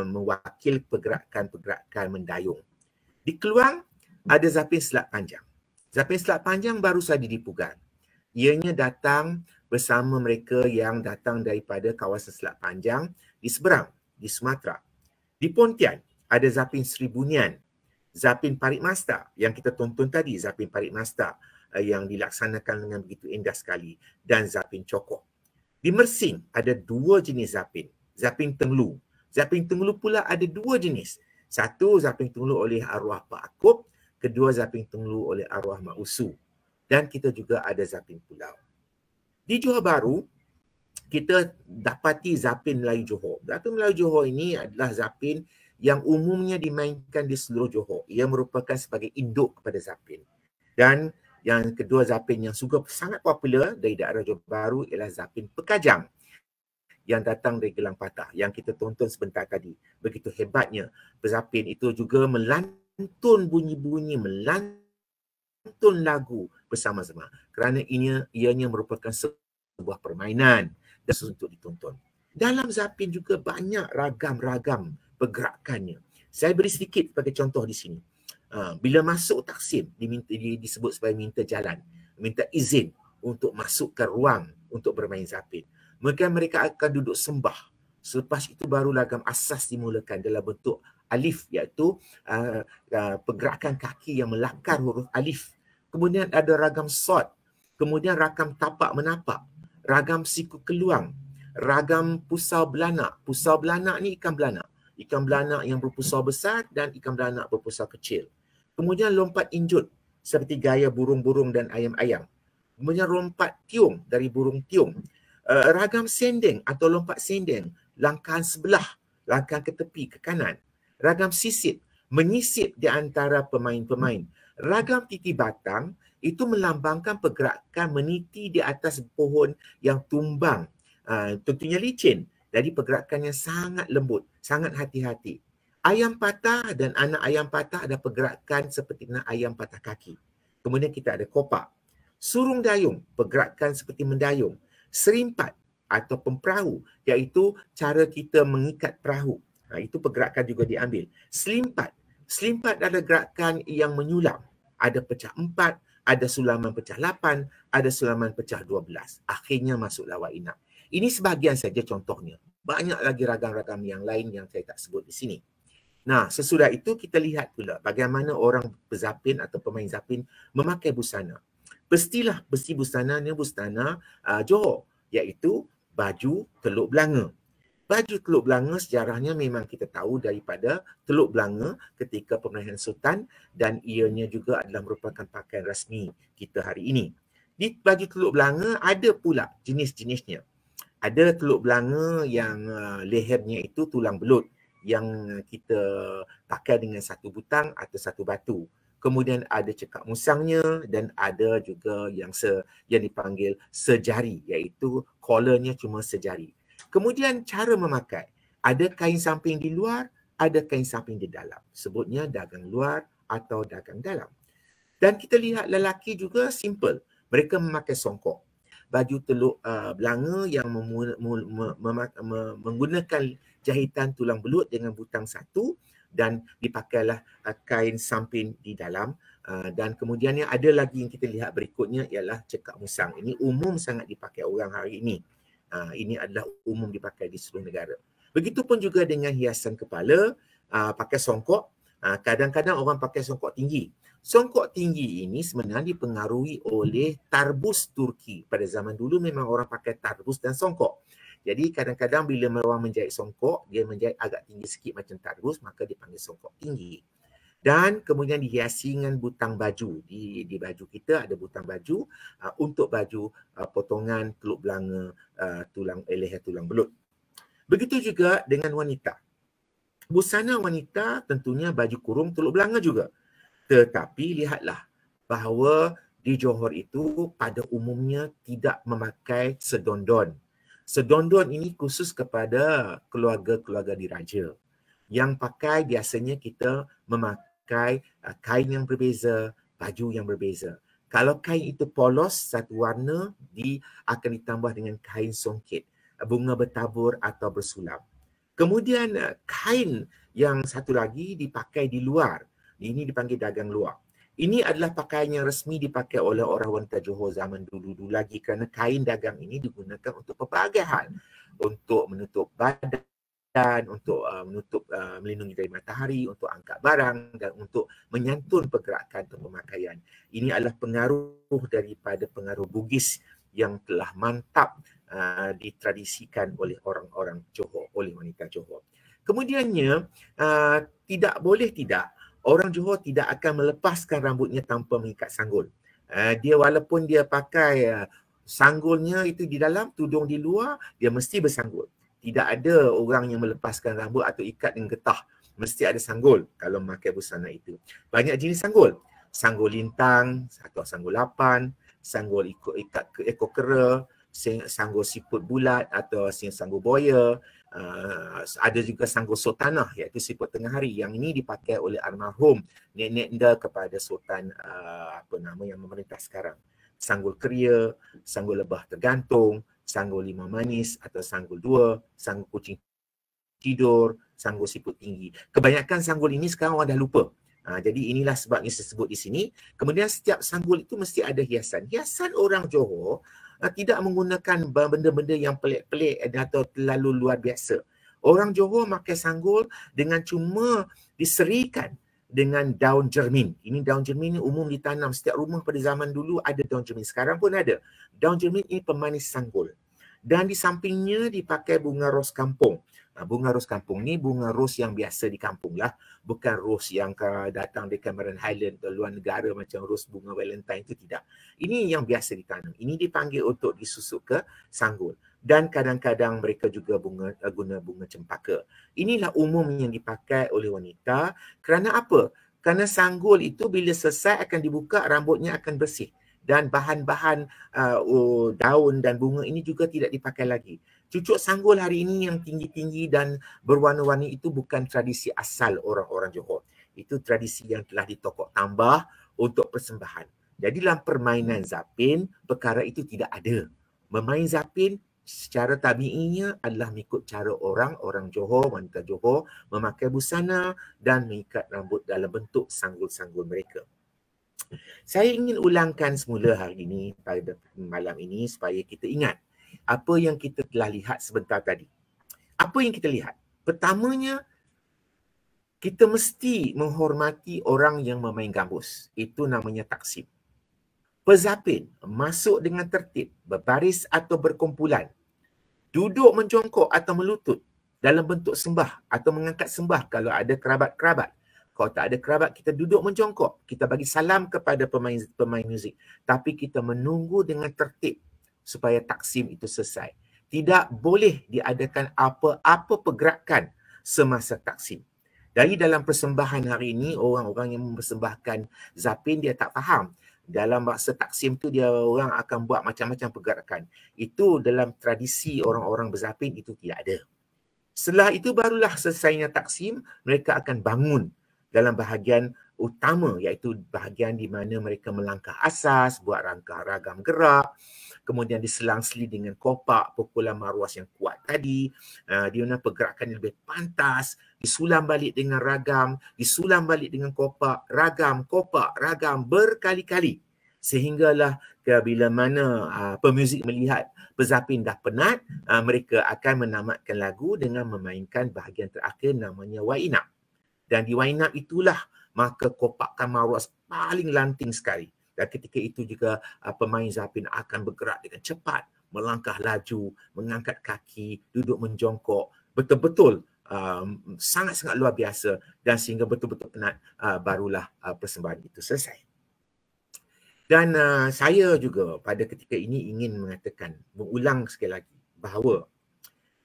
S9: mewakil pergerakan mendayung. Di Keluang ada Zapin Selat Panjang. Zapin Selat Panjang baru saja dipugar. Ianya datang bersama mereka yang datang daripada kawasan Selat Panjang di seberang, di Sumatera. Di Pontian ada Zapin Sri Bunian, Zapin Parit Masta yang kita tonton tadi, Zapin Parit Masta yang dilaksanakan dengan begitu indah sekali, dan Zapin Cokok. Di Mersing ada 2 jenis Zapin, Zapin Tenglu. Zapin Tenglu pula ada 2 jenis. Satu Zapin Tenglu oleh arwah Pak Akub, kedua Zapin Tenglu oleh arwah Mak Usu. Dan kita juga ada Zapin Pulau. Di Johor Bahru, kita dapati Zapin Melayu Johor. Zapin Melayu Johor ini adalah Zapin yang umumnya dimainkan di seluruh Johor. Ia merupakan sebagai induk kepada Zapin. Dan yang kedua Zapin yang juga sangat popular dari daerah Johor Bahru ialah Zapin Pekajang yang datang dari Gelang Patah yang kita tonton sebentar tadi. Begitu hebatnya Zapin itu juga melantun bunyi-bunyi, melantun lagu bersama-sama. Kerana ianya merupakan sebuah permainan dan untuk ditonton. Dalam Zapin juga banyak ragam-ragam pergerakannya. Saya beri sedikit sebagai contoh di sini. Bila masuk Taksim, disebut sebagai minta jalan, minta izin untuk masuk ke ruang untuk bermain Zapin. Mereka akan duduk sembah. Selepas itu baru ragam asas dimulakan dalam bentuk alif, iaitu pergerakan kaki yang melakar huruf alif. Kemudian ada ragam sod, kemudian ragam tapak menapak, ragam siku keluang, ragam pusau belanak. Pusau belanak ni ikan belanak. Ikan belanak yang berpusau besar dan ikan belanak berpusau kecil. Kemudian lompat injut seperti gaya burung-burung dan ayam-ayam. Kemudian lompat tiung dari burung tiung. Ragam sendeng atau lompat sendeng, langkahan sebelah, langkahan ke tepi, ke kanan. Ragam sisit, menyisip di antara pemain-pemain. Ragam titi batang itu melambangkan pergerakan meniti di atas pohon yang tumbang. Tentunya licin. Jadi pergerakannya sangat lembut, sangat hati-hati. Ayam patah dan anak ayam patah ada pergerakan seperti ayam patah kaki. Kemudian kita ada kopak. Surung dayung, pergerakan seperti mendayung. Serimpat atau pemperahu, iaitu cara kita mengikat perahu. Itu pergerakan juga diambil. Selimpat. Selimpat adalah gerakan yang menyulam. Ada pecah 4, ada sulaman pecah 8, ada sulaman pecah 12. Akhirnya masuk lawak inap. Ini sebahagian saja contohnya. Banyak lagi ragam-ragam yang lain yang saya tak sebut di sini. Nah, sesudah itu kita lihat pula bagaimana orang berzapin atau pemain zapin memakai busana. Pastilah besi busananya busana Johor, iaitu baju Teluk Belanga. Baju Teluk Belanga sejarahnya memang kita tahu daripada Teluk Belanga ketika pemilihan Sultan dan ianya juga adalah merupakan pakaian rasmi kita hari ini. Di baju Teluk Belanga ada pula jenis-jenisnya. Ada Teluk Belanga yang lehernya itu tulang belut yang kita pakai dengan satu butang atau satu batu. Kemudian ada cekak musangnya dan ada juga yang dipanggil sejari, iaitu collarnya cuma sejari. Kemudian cara memakai, ada kain samping di luar, ada kain samping di dalam. Sebutnya dagang luar atau dagang dalam. Dan kita lihat lelaki juga simple. Mereka memakai songkok. Baju Teluk Belanga yang menggunakan jahitan tulang belut dengan butang satu dan dipakailah kain samping di dalam. Dan kemudiannya ada lagi yang kita lihat berikutnya ialah cekak musang. Ini umum sangat dipakai orang hari ini. Ini adalah umum dipakai di seluruh negara. Begitupun juga dengan hiasan kepala, pakai songkok. Kadang-kadang orang pakai songkok tinggi. Songkok tinggi ini sebenarnya dipengaruhi oleh tarbus Turki. Pada zaman dulu memang orang pakai tarbus dan songkok. Jadi kadang-kadang bila orang menjahit songkok, dia menjahit agak tinggi sikit macam tarbus, maka dipanggil songkok tinggi. Dan kemudian dihiasi dengan butang baju. Di baju kita ada butang baju untuk baju potongan teluk belanga, tulang leher tulang belut. Begitu juga dengan wanita. Busana wanita tentunya baju kurung teluk belanga juga. Tetapi lihatlah bahawa di Johor itu pada umumnya tidak memakai sedondon. Sedondon ini khusus kepada keluarga-keluarga diraja. Yang pakai biasanya kita memakai kain yang berbeza, baju yang berbeza. Kalau kain itu polos, satu warna, akan ditambah dengan kain songket, bunga bertabur atau bersulam. Kemudian kain yang satu lagi dipakai di luar. Ini dipanggil dagang luar. Ini adalah pakaian yang resmi dipakai oleh orang wanita Johor zaman dulu-dulu lagi kerana kain dagang ini digunakan untuk pelbagai hal. Untuk menutup badan, untuk melindungi dari matahari, untuk angkat barang dan untuk menyantun pergerakan atau pemakaian. Ini adalah pengaruh daripada pengaruh Bugis yang telah mantap ditradisikan oleh orang-orang Johor, oleh wanita Johor. Kemudiannya, tidak boleh tidak, orang Johor tidak akan melepaskan rambutnya tanpa mengikat sanggul. Dia walaupun dia pakai sanggulnya itu di dalam, tudung di luar, dia mesti bersanggul. Tidak ada orang yang melepaskan rambut atau ikat dengan getah. Mesti ada sanggul kalau memakai busana itu. Banyak jenis sanggul. Sanggul lintang atau sanggul lapan, sanggul ikat ke ekor kera, sanggul siput bulat atau sanggul boya. Ada juga sanggul sultanah iaitu siput tengah hari. Yang ini dipakai oleh almarhum nenek nda kepada sultan yang memerintah sekarang. Sanggul keria, sanggul lebah tergantung, sanggul lima manis atau sanggul dua, sanggul kucing tidur, sanggul siput tinggi. Kebanyakan sanggul ini sekarang orang dah lupa. Jadi inilah sebabnya saya sebut di sini. Kemudian setiap sanggul itu mesti ada hiasan. Hiasan orang Johor tidak menggunakan benda-benda yang pelik-pelik atau terlalu luar biasa. Orang Johor pakai sanggul dengan cuma diserikan dengan daun jermin. Ini daun jermin ini umum ditanam. Setiap rumah pada zaman dulu ada daun jermin. Sekarang pun ada. Daun jermin ini pemanis sanggul. Dan di sampingnya dipakai bunga ros kampung. Bunga ros kampung ni bunga ros yang biasa di kampung lah. Bukan ros yang datang dari Cameron Highland atau luar negara macam ros bunga Valentine, itu tidak. Ini yang biasa ditanam. Ini dipanggil untuk disusuk ke sanggul. Dan kadang-kadang mereka juga guna bunga cempaka. Inilah umum yang dipakai oleh wanita. Kerana apa? Kerana sanggul itu bila selesai akan dibuka, rambutnya akan bersih. Dan bahan-bahan daun dan bunga ini juga tidak dipakai lagi. Cucuk sanggul hari ini yang tinggi-tinggi dan berwarna-warni itu bukan tradisi asal orang-orang Johor. Itu tradisi yang telah ditokok tambah untuk persembahan. Jadi dalam permainan zapin, perkara itu tidak ada. Memain zapin secara tabiinya adalah mengikut cara orang Johor, wanita Johor memakai busana dan mengikat rambut dalam bentuk sanggul-sanggul mereka. Saya ingin ulangkan semula hari ini pada malam ini supaya kita ingat apa yang kita telah lihat sebentar tadi. Apa yang kita lihat? Pertamanya, kita mesti menghormati orang yang memain gambus. Itu namanya taksim. Pezapin masuk dengan tertib, berbaris atau berkumpulan. Duduk menjongkok atau melutut dalam bentuk sembah atau mengangkat sembah kalau ada kerabat-kerabat. Kalau tak ada kerabat, kita duduk menjongkok. Kita bagi salam kepada pemain muzik. Tapi kita menunggu dengan tertib supaya taksim itu selesai. Tidak boleh diadakan apa-apa pergerakan semasa taksim. Dari dalam persembahan hari ini, orang-orang yang mempersembahkan zapin, dia tak faham. Dalam masa taksim tu dia orang akan buat macam-macam pergerakan. Itu dalam tradisi orang-orang berzapin itu tidak ada. Setelah itu barulah selesainya taksim, mereka akan bangun dalam bahagian utama, iaitu bahagian di mana mereka melangkah asas, buat ragam gerak, kemudian diselang-seli dengan kopak, pukulan marwas yang kuat tadi, di mana pergerakan yang lebih pantas, disulam balik dengan ragam, disulam balik dengan kopak, ragam berkali-kali. Sehinggalah bila mana pemuzik melihat pezapin dah penat, mereka akan menamatkan lagu dengan memainkan bahagian terakhir namanya Wainap. Dan di Wainap itulah maka kopakan Maurus paling lanting sekali. Dan ketika itu juga pemain Zapin akan bergerak dengan cepat, melangkah laju, mengangkat kaki, duduk menjongkok. Betul-betul sangat-sangat luar biasa, dan sehingga betul-betul penat barulah persembahan itu selesai. Dan saya juga pada ketika ini ingin mengatakan, mengulang sekali lagi bahawa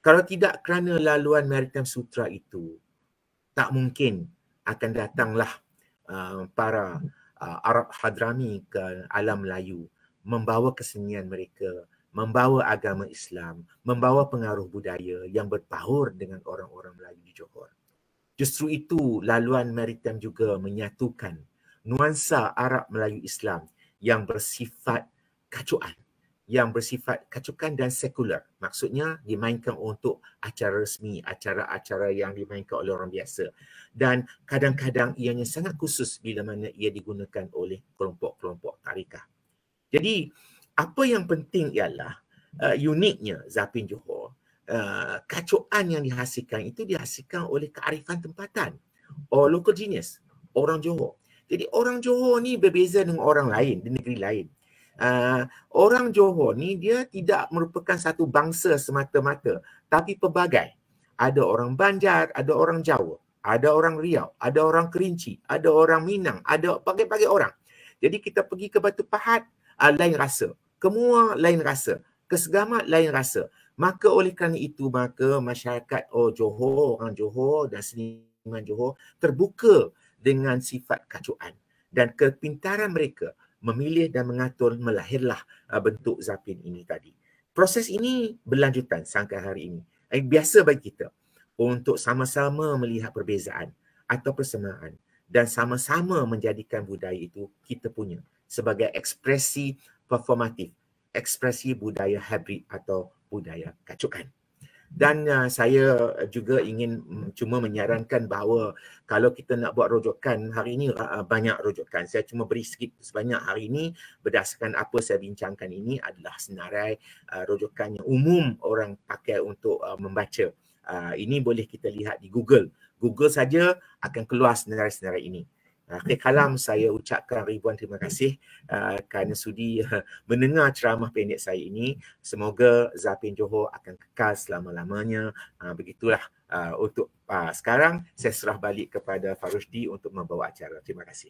S9: kalau tidak kerana laluan Maritime Sutra itu, tak mungkin akan datanglah para Arab Hadrami ke alam Melayu, membawa kesenian mereka, membawa agama Islam, membawa pengaruh budaya yang bertaur dengan orang-orang Melayu di Johor. Justru itu laluan Maritime juga menyatukan nuansa Arab Melayu Islam yang bersifat kacuan, yang bersifat kacukan dan sekular. Maksudnya dimainkan untuk acara resmi, acara-acara yang dimainkan oleh orang biasa. Dan kadang-kadang ianya sangat khusus bila mana ia digunakan oleh kelompok-kelompok tarikah. Jadi apa yang penting ialah uniknya Zapin Johor, kacuan yang dihasilkan itu dihasilkan oleh kearifan tempatan, or local genius, orang Johor. Jadi orang Johor ni berbeza dengan orang lain di negeri lain. Orang Johor ni dia tidak merupakan satu bangsa semata-mata, tapi pelbagai. Ada orang Banjar, ada orang Jawa, ada orang Riau, ada orang Kerinci, ada orang Minang, ada bagai-bagai orang. Jadi kita pergi ke Batu Pahat, lain rasa. Kemuar lain rasa. Kesegamat lain rasa. Maka oleh kerana itu, maka masyarakat Johor, orang Johor dan seniman Johor terbuka dengan sifat kacuan. Dan kepintaran mereka memilih dan mengatur, melahirlah bentuk Zapin ini tadi. Proses ini berlanjutan sampai hari ini. Biasa bagi kita untuk sama-sama melihat perbezaan atau persamaan dan sama-sama menjadikan budaya itu kita punya sebagai ekspresi performatif, ekspresi budaya hybrid atau budaya kacukan. Dan saya juga ingin cuma menyarankan bahawa kalau kita nak buat rujukan, hari ini banyak rujukan. Saya cuma beri sikit sebanyak hari ini berdasarkan apa saya bincangkan ini adalah senarai rujukan yang umum orang pakai untuk membaca. Ini boleh kita lihat di Google. Google saja akan keluar senarai-senarai ini. Akhir kalam saya ucapkan ribuan terima kasih kerana sudi mendengar ceramah pendek saya ini. Semoga Zapin Johor akan kekal selama-lamanya. Begitulah untuk sekarang saya serah balik kepada Farusdi untuk membawa acara. Terima kasih.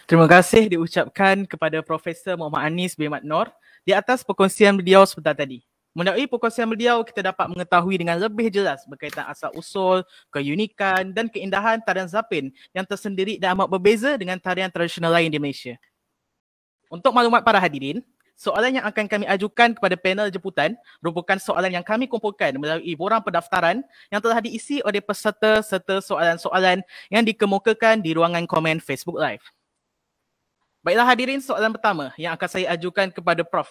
S6: Terima kasih diucapkan kepada Profesor Muhammad Anis bin Mat Nor di atas perkongsian beliau sebentar tadi. Melalui perkongsian beliau, kita dapat mengetahui dengan lebih jelas berkaitan asal-usul, keunikan dan keindahan tarian Zapin yang tersendiri dan amat berbeza dengan tarian tradisional lain di Malaysia. Untuk maklumat para hadirin, soalan yang akan kami ajukan kepada panel jemputan merupakan soalan yang kami kumpulkan melalui borang pendaftaran yang telah diisi oleh peserta serta soalan-soalan yang dikemukakan di ruangan komen Facebook Live. Baiklah hadirin, soalan pertama yang akan saya ajukan kepada Prof.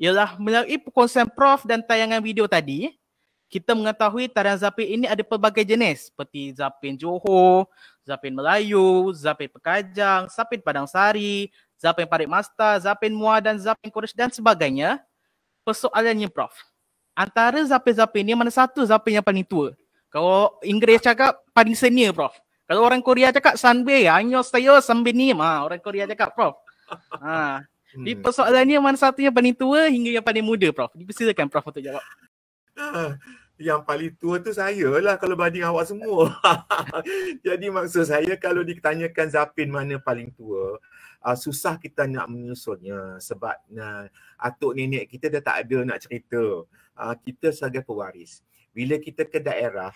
S6: Ialah melalui perkongsian Prof dan tayangan video tadi, kita mengetahui tarian Zapin ini ada pelbagai jenis seperti Zapin Johor, Zapin Melayu, Zapin Pekajang, Zapin Padang Sari, Zapin Parit Masta, Zapin Muar dan Zapin Quraish dan sebagainya. Persoalannya Prof, antara Zapin-Zapin ni mana satu Zapin yang paling tua? Kalau Inggeris cakap paling senior Prof. Kalau orang Korea cakap Sanbe, Anyo Stayo Sambenim, orang Korea cakap Prof. Di persoalan ni mana satu yang paling tua hingga yang paling muda Prof? Dipersilakan Prof untuk jawab.
S9: Yang paling tua tu saya lah kalau banding awak semua. Jadi maksud saya kalau ditanyakan Zapin mana paling tua, susah kita nak menyusunnya sebab atuk nenek kita dah tak ada nak cerita. Kita sebagai pewaris. Bila kita ke daerah,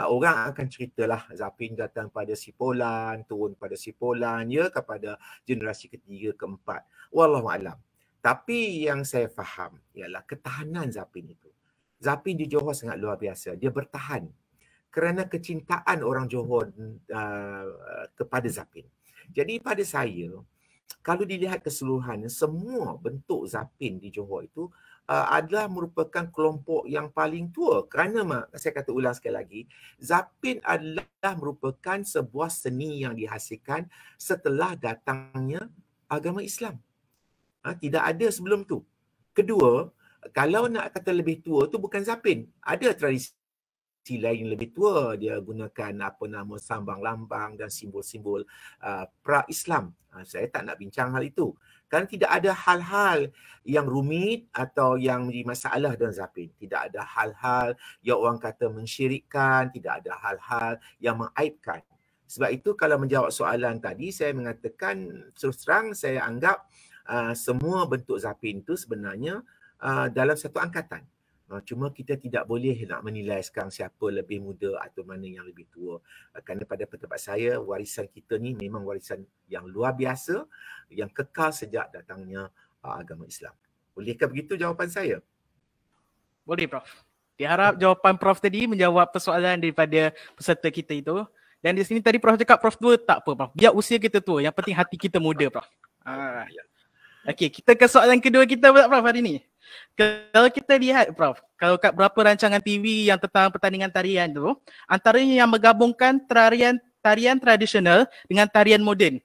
S9: orang akan ceritalah Zapin datang pada Sipolan, turun pada Sipolan, ya kepada generasi ketiga, keempat. Wallahualam. Tapi yang saya faham ialah ketahanan Zapin itu. Zapin di Johor sangat luar biasa. Dia bertahan kerana kecintaan orang Johor kepada Zapin. Jadi pada saya, kalau dilihat keseluruhan, semua bentuk Zapin di Johor itu adalah merupakan kelompok yang paling tua. Kerana saya kata ulang sekali lagi, Zapin adalah merupakan sebuah seni yang dihasilkan setelah datangnya agama Islam. Tidak ada sebelum tu. Kedua, kalau nak kata lebih tua tu bukan Zapin. Ada tradisi lain yang lebih tua, dia gunakan apa nama sambang lambang dan simbol-simbol pra-Islam. Saya tak nak bincang hal itu. Kerana tidak ada hal-hal yang rumit atau yang menjadi masalah dalam zapin. Tidak ada hal-hal yang orang kata mensyirikkan, tidak ada hal-hal yang mengaibkan. Sebab itu kalau menjawab soalan tadi, saya mengatakan terus terang saya anggap semua bentuk zapin itu sebenarnya dalam satu angkatan. Cuma kita tidak boleh nak menilai sekarang siapa lebih muda atau mana yang lebih tua. Kerana pada pendapat saya, warisan kita ni memang warisan yang luar biasa, yang kekal sejak datangnya agama Islam. Bolehkah begitu jawapan saya?
S6: Boleh, Prof. Diharap jawapan Prof tadi menjawab persoalan daripada peserta kita itu. Dan di sini tadi Prof cakap Prof tua, tak apa, Prof. Biar usia kita tua, yang penting hati kita muda, Prof. Okey, kita ke soalan kedua kita pula, Prof, hari ni. Kalau kita lihat, Prof, kalau kat berapa rancangan TV yang tentang pertandingan tarian tu, antaranya yang menggabungkan tarian tradisional dengan tarian moden.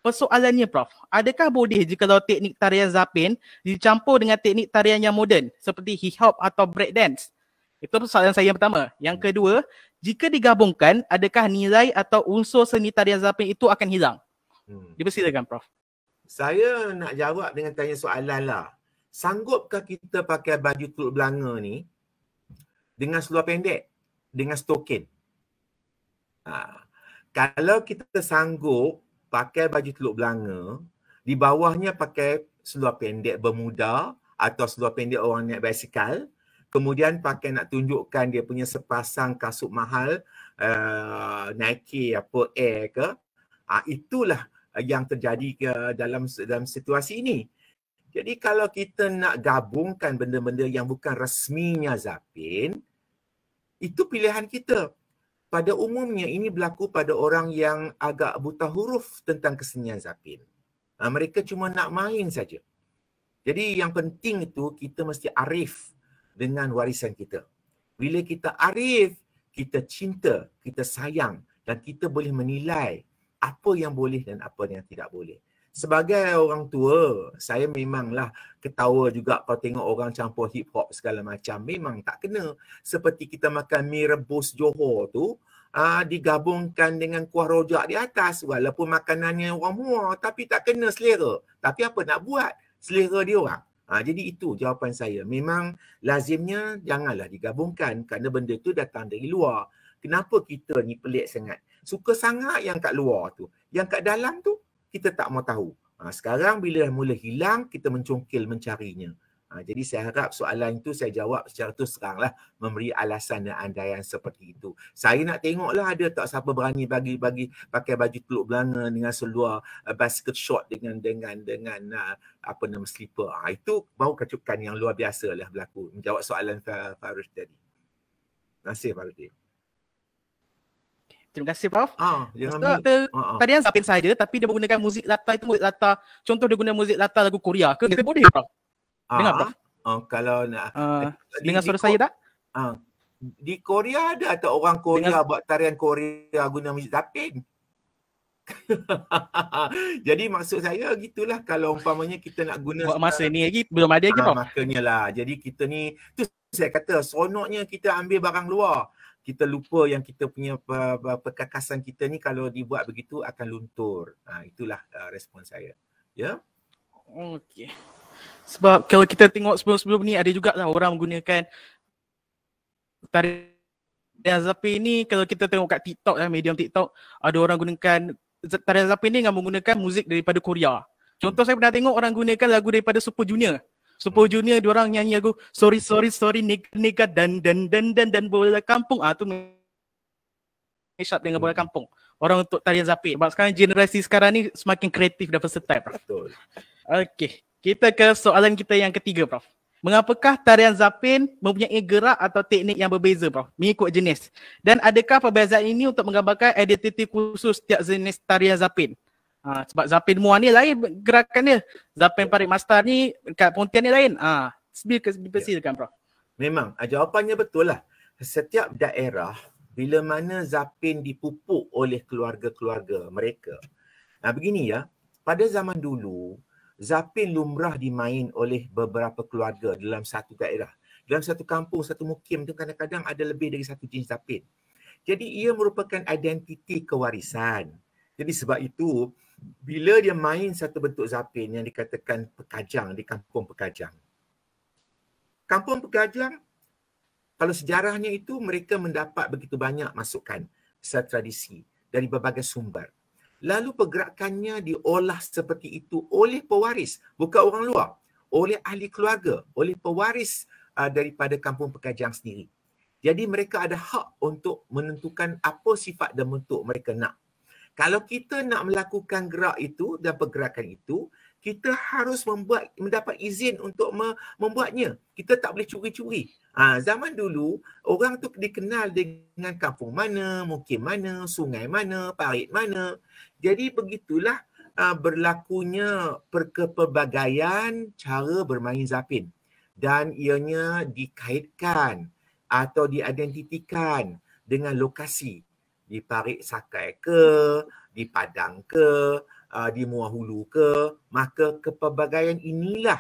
S6: Persoalannya, Prof, adakah boleh jika kalau teknik tarian zapin dicampur dengan teknik tarian yang moden seperti hip hop atau break dance? Itu persoalan saya yang pertama. Yang kedua, jika digabungkan, adakah nilai atau unsur seni tarian zapin itu akan hilang? Dipersilakan, Prof.
S9: Saya nak jawab dengan tanya soalan lah. Sanggupkah kita pakai baju teluk belanga ni dengan seluar pendek, dengan stokin? Kalau kita sanggup pakai baju teluk belanga, di bawahnya pakai seluar pendek bermuda atau seluar pendek orang naik basikal, kemudian pakai nak tunjukkan dia punya sepasang kasut mahal, Nike apa Air ke, itulah yang terjadi dalam situasi ini. Jadi kalau kita nak gabungkan benda-benda yang bukan resminya zapin, itu pilihan kita. Pada umumnya ini berlaku pada orang yang agak buta huruf tentang kesenian zapin. Mereka cuma nak main saja. Jadi yang penting itu kita mesti arif dengan warisan kita. Bila kita arif, kita cinta, kita sayang dan kita boleh menilai apa yang boleh dan apa yang tidak boleh. Sebagai orang tua, saya memanglah ketawa juga kalau tengok orang campur hip hop segala macam. Memang tak kena. Seperti kita makan mie rebus Johor tu, digabungkan dengan kuah rojak di atas. Walaupun makanannya orang muar, tapi tak kena selera. Tapi apa nak buat? Selera dia orang. Jadi itu jawapan saya. Memang lazimnya janganlah digabungkan kerana benda tu datang dari luar. Kenapa kita ni pelik sangat? Suka sangat yang kat luar tu. Yang kat dalam tu, kita tak mau tahu. Sekarang bila dah mula hilang, kita mencongkil mencarinya. Jadi saya harap soalan itu saya jawab secara terus terang lah, memberi alasan dan andaian seperti itu. Saya nak tengoklah ada tak siapa berani bagi pakai baju teluk belanga dengan seluar basket short dengan apa nama slipper. Itu baru kecukan yang luar biasa lah berlaku. Menjawab soalan Farid tadi. Terima kasih Farid.
S6: Terima kasih, Prof. Tadi yang zapin saja, tapi dia menggunakan muzik latar itu muzik latar. Contoh dia guna muzik latar lagu Korea ke? Kita boleh, Prof? Dengar, Prof?
S9: Kalau nak
S6: dengar suara saya tak?
S9: Di Korea ada tak orang Korea buat tarian Korea guna muzik zapin? Jadi maksud saya gitulah, kalau umpamanya kita nak guna
S6: buat masa ni lagi belum ada lagi, Prof.
S9: Makanya lah. Jadi kita ni tu saya kata seronoknya kita ambil barang luar. Kita lupa yang kita punya perkakasan kita ni kalau dibuat begitu akan luntur. Itulah respon saya. Ya.
S6: Okey. Sebab kalau kita tengok sebelum-sebelum ni ada juga lah orang menggunakan tarian zapin ni. Kalau kita tengok kat TikTok, medium TikTok, ada orang gunakan tarian zapin ni dengan menggunakan muzik daripada Korea. Contoh saya pernah tengok orang gunakan lagu daripada Super Junior. Super Junior diorang nyanyi lagu sorry nigga dan bola kampung. Tu mashup dengan bola kampung. Orang untuk tarian zapin. Sebab sekarang generasi sekarang ni semakin kreatif dan versatile, Prof.
S9: Betul.
S6: Okey, kita ke soalan kita yang ketiga, Prof. Mengapakah tarian zapin mempunyai gerak atau teknik yang berbeza, Prof? Mengikut jenis. Dan adakah perbezaan ini untuk menggambarkan identiti khusus setiap jenis tarian zapin? Sebab zapin Muar ni lain gerakan dia. Zapin Parit Mastar ni kat Pontian ni lain. Dipersilakan, Prof.
S9: Memang, jawapannya betul lah. Setiap daerah, bila mana zapin dipupuk oleh keluarga-keluarga mereka. Begini ya, pada zaman dulu, zapin lumrah dimain oleh beberapa keluarga dalam satu daerah. Dalam satu kampung, satu mukim tu kadang-kadang ada lebih dari satu jenis zapin. Jadi ia merupakan identiti kewarisan. Jadi sebab itu, bila dia main satu bentuk zapin yang dikatakan pekajang di kampung pekajang. Kampung pekajang, kalau sejarahnya itu mereka mendapat begitu banyak masukan secara tradisi dari berbagai sumber. Lalu pergerakannya diolah seperti itu oleh pewaris, bukan orang luar, oleh ahli keluarga, oleh pewaris daripada kampung pekajang sendiri. Jadi mereka ada hak untuk menentukan apa sifat dan bentuk mereka nak. Kalau kita nak melakukan gerak itu dan pergerakan itu, kita harus mendapat izin untuk membuatnya. Kita tak boleh curi-curi. Zaman dulu, orang tu dikenal dengan kampung mana, mukim mana, sungai mana, parit mana. Jadi begitulah berlakunya pelbagaian cara bermain zapin. Dan ianya dikaitkan atau diidentitikan dengan lokasi. Di Parit Sakai ke, di Padang ke, di Muar Hulu ke, maka kepelbagaian inilah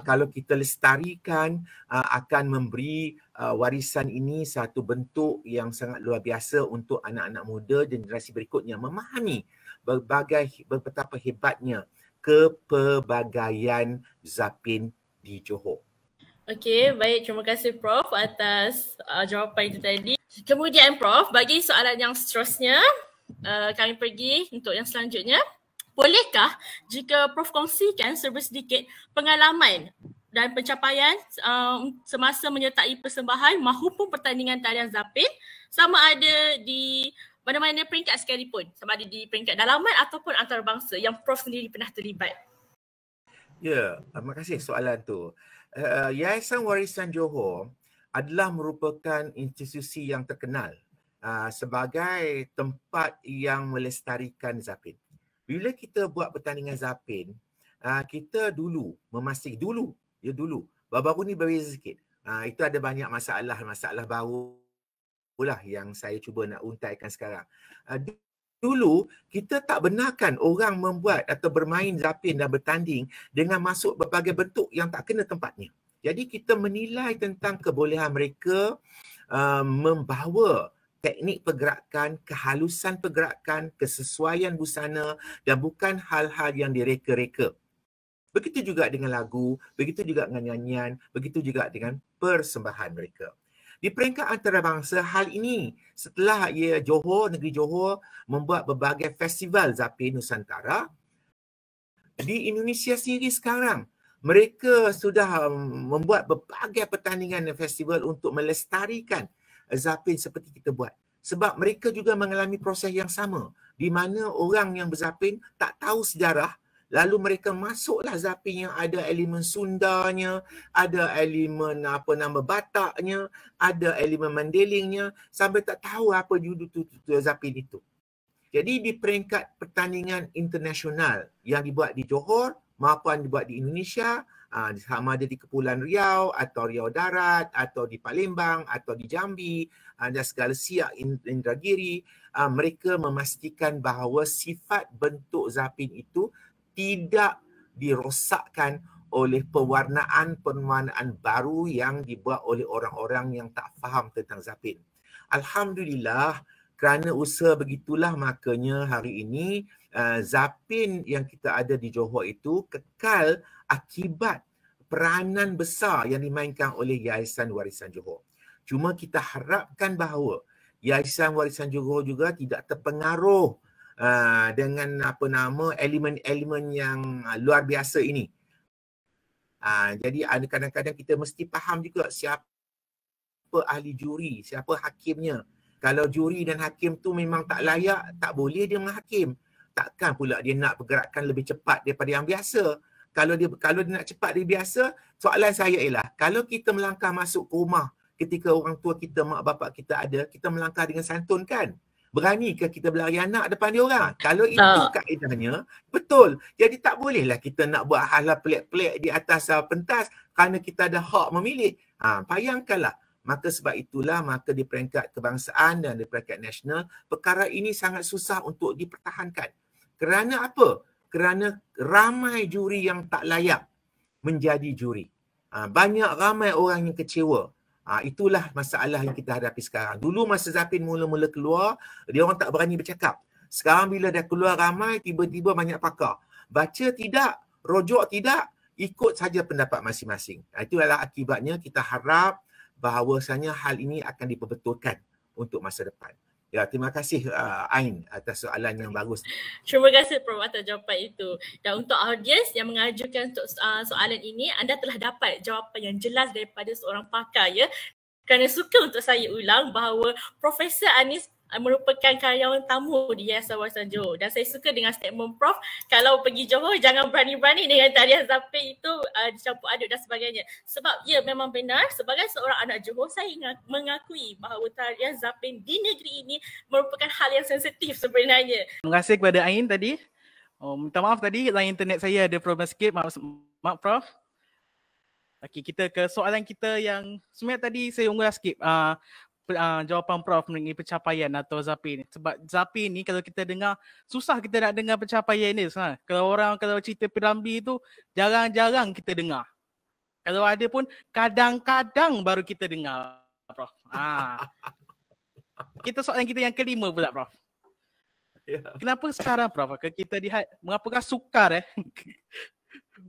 S9: kalau kita lestarikan akan memberi warisan ini satu bentuk yang sangat luar biasa untuk anak-anak muda dan generasi berikutnya memahami betapa hebatnya kepelbagaian zapin di Johor.
S3: Okey, baik. Terima kasih Prof atas jawapan itu tadi. Kemudian Prof, bagi soalan yang seterusnya, kami pergi untuk yang selanjutnya. Bolehkah jika Prof kongsikan serba sedikit pengalaman dan pencapaian semasa menyertai persembahan maupun pertandingan tarian zapin, sama ada di mana-mana peringkat sekalipun, sama ada di peringkat dalaman ataupun antarabangsa yang Prof sendiri pernah terlibat?
S9: Ya, terima kasih soalan tu. Yayasan Warisan Johor adalah merupakan institusi yang terkenal sebagai tempat yang melestarikan zapin. Bila kita buat pertandingan zapin, kita dulu, baru-baru ni berbeza sikit. Itu ada banyak masalah baru lah yang saya cuba nak untaikan sekarang. Dulu, kita tak benarkan orang membuat atau bermain zapin dan bertanding dengan masuk berbagai bentuk yang tak kena tempatnya. Jadi kita menilai tentang kebolehan mereka membawa teknik pergerakan, kehalusan pergerakan, kesesuaian busana dan bukan hal-hal yang direka-reka. Begitu juga dengan lagu, begitu juga dengan nyanyian, begitu juga dengan persembahan mereka. Di peringkat antarabangsa, hal ini setelah negeri Johor membuat berbagai festival zapin Nusantara, di Indonesia sendiri sekarang mereka sudah membuat berbagai pertandingan dan festival untuk melestarikan zapin seperti kita buat. Sebab mereka juga mengalami proses yang sama, di mana orang yang berzapin tak tahu sejarah, lalu mereka masuklah zapin yang ada elemen Sundanya, ada elemen Bataknya, ada elemen Mandelingnya, sampai tak tahu apa judul zapin itu. Jadi di peringkat pertandingan internasional yang dibuat di Johor maupun dibuat di Indonesia, sama ada di Kepulauan Riau atau Riau Darat atau di Palembang atau di Jambi dan segala siak Indragiri, mereka memastikan bahawa sifat bentuk zapin itu tidak dirosakkan oleh pewarnaan baru yang dibuat oleh orang-orang yang tak faham tentang zapin. Alhamdulillah, kerana usaha begitulah makanya hari ini zapin yang kita ada di Johor itu kekal akibat peranan besar yang dimainkan oleh Yayasan Warisan Johor. Cuma kita harapkan bahawa Yayasan Warisan Johor juga tidak terpengaruh dengan elemen-elemen yang luar biasa ini. Jadi kadang-kadang kita mesti faham juga siapa ahli juri, siapa hakimnya. Kalau juri dan hakim tu memang tak layak, tak boleh dia menghakim. Takkan pula dia nak pergerakan lebih cepat daripada yang biasa. Kalau dia nak cepat dari biasa, soalan saya ialah, kalau kita melangkah masuk ke rumah ketika orang tua kita, mak bapak kita ada, kita melangkah dengan santun kan? Beranikah kita berlari anak depan dia orang? Kalau itu kaedahnya, betul. Jadi tak bolehlah kita nak buat hal-hal pelik-pelik di atas pentas kerana kita ada hak memilih. Bayangkanlah. Maka sebab itulah, maka di peringkat kebangsaan dan di peringkat nasional, perkara ini sangat susah untuk dipertahankan. Kerana apa? Kerana ramai juri yang tak layak menjadi juri. Banyak ramai orang yang kecewa. Itulah masalah yang kita hadapi sekarang. Dulu masa Zapin mula-mula keluar, dia orang tak berani bercakap. Sekarang bila dah keluar ramai, tiba-tiba banyak pakar. Baca tidak, rojok tidak, ikut saja pendapat masing-masing. Itu adalah akibatnya. Kita harap bahawasanya hal ini akan diperbetulkan untuk masa depan. Ya, terima kasih Ain atas soalan yang bagus.
S3: Terima kasih Prof atas jawapan itu. Dan untuk audiens yang mengajukan untuk soalan ini, anda telah dapat jawapan yang jelas daripada seorang pakar ya. Kerana suka untuk saya ulang bahawa Profesor Anis merupakan karyawan tamu di Yayasan Warisan Johor. Dan saya suka dengan statement Prof, kalau pergi Johor jangan berani-berani dengan tarian Zapin itu dicampur aduk dan sebagainya. Sebab ya memang benar, sebagai seorang anak Johor, saya mengakui bahawa tarian Zapin di negeri ini merupakan hal yang sensitif sebenarnya.
S6: Terima kasih kepada Ain tadi. Minta maaf tadi, line internet saya ada problem sikit. Maaf Prof. Okey, kita ke soalan kita yang sebenarnya tadi saya unggah sikit. Jawapan Prof mengenai pencapaian atau Zapin. Sebab Zapin ni kalau kita dengar, susah kita nak dengar pencapaian ni. Kalau cerita Piramli tu jarang-jarang kita dengar. Kalau ada pun kadang-kadang baru kita dengar, Prof. Kita soalan kita yang kelima pula, Prof. Kenapa sekarang, Prof? Kita lihat mengapakah sukar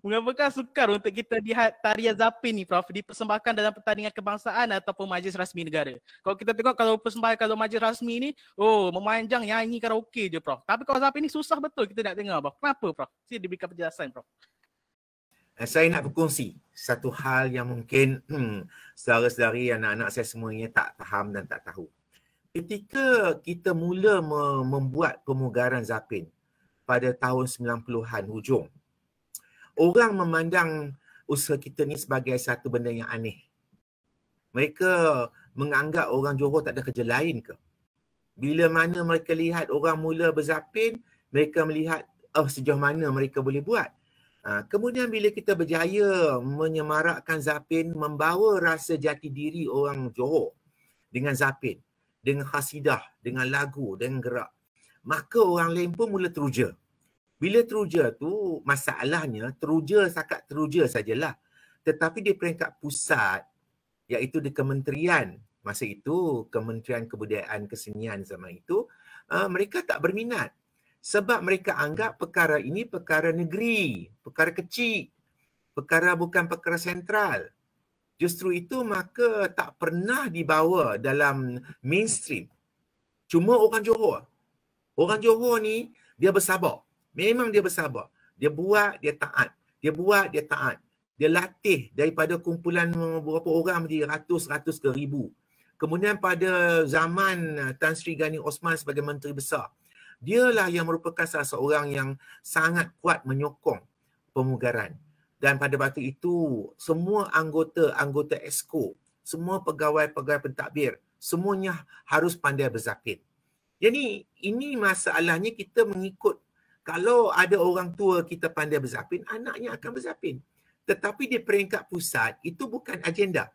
S6: Mengapakah sukar untuk kita lihat tarian Zapin ni, Prof, dipersembahkan dalam pertandingan kebangsaan ataupun majlis rasmi negara? Kalau kita tengok kalau majlis rasmi ni, memanjang nyanyi karaoke je, Prof. Tapi kalau Zapin ni susah betul kita nak dengar, Prof. Kenapa, Prof? Sila diberikan penjelasan, Prof.
S9: Saya nak berkongsi satu hal yang mungkin saudara-saudari, anak-anak saya semuanya tak faham dan tak tahu. Ketika kita mula membuat pemugaran Zapin pada tahun 90-an hujung, orang memandang usaha kita ni sebagai satu benda yang aneh. Mereka menganggap orang Johor tak ada kerja lain ke? Bila mana mereka lihat orang mula berzapin, mereka melihat sejauh mana mereka boleh buat. Kemudian bila kita berjaya menyemarakkan Zapin, membawa rasa jati diri orang Johor dengan Zapin, dengan khasidah, dengan lagu, dengan gerak, maka orang lain pun mula teruja. Bila teruja tu, masalahnya teruja setakat teruja sajalah. Tetapi di peringkat pusat, iaitu di kementerian, masa itu Kementerian Kebudayaan Kesenian zaman itu, mereka tak berminat. Sebab mereka anggap perkara ini perkara negeri, perkara kecil, perkara bukan perkara sentral. Justru itu maka tak pernah dibawa dalam mainstream. Cuma orang Johor. Orang Johor ni dia bersabar. Memang dia bersabar. Dia buat, dia taat. Dia buat, dia taat. Dia latih daripada kumpulan beberapa orang menjadi ratus ke ribu. Kemudian pada zaman Tan Sri Gani Osman sebagai Menteri Besar, dialah yang merupakan salah seorang yang sangat kuat menyokong pemugaran. Dan pada waktu itu, semua anggota Exco, semua pegawai-pegawai pentadbir, semuanya harus pandai berzapin. Jadi ini masalahnya kita mengikut. Kalau ada orang tua kita pandai berzapin, anaknya akan berzapin. Tetapi di peringkat pusat, itu bukan agenda.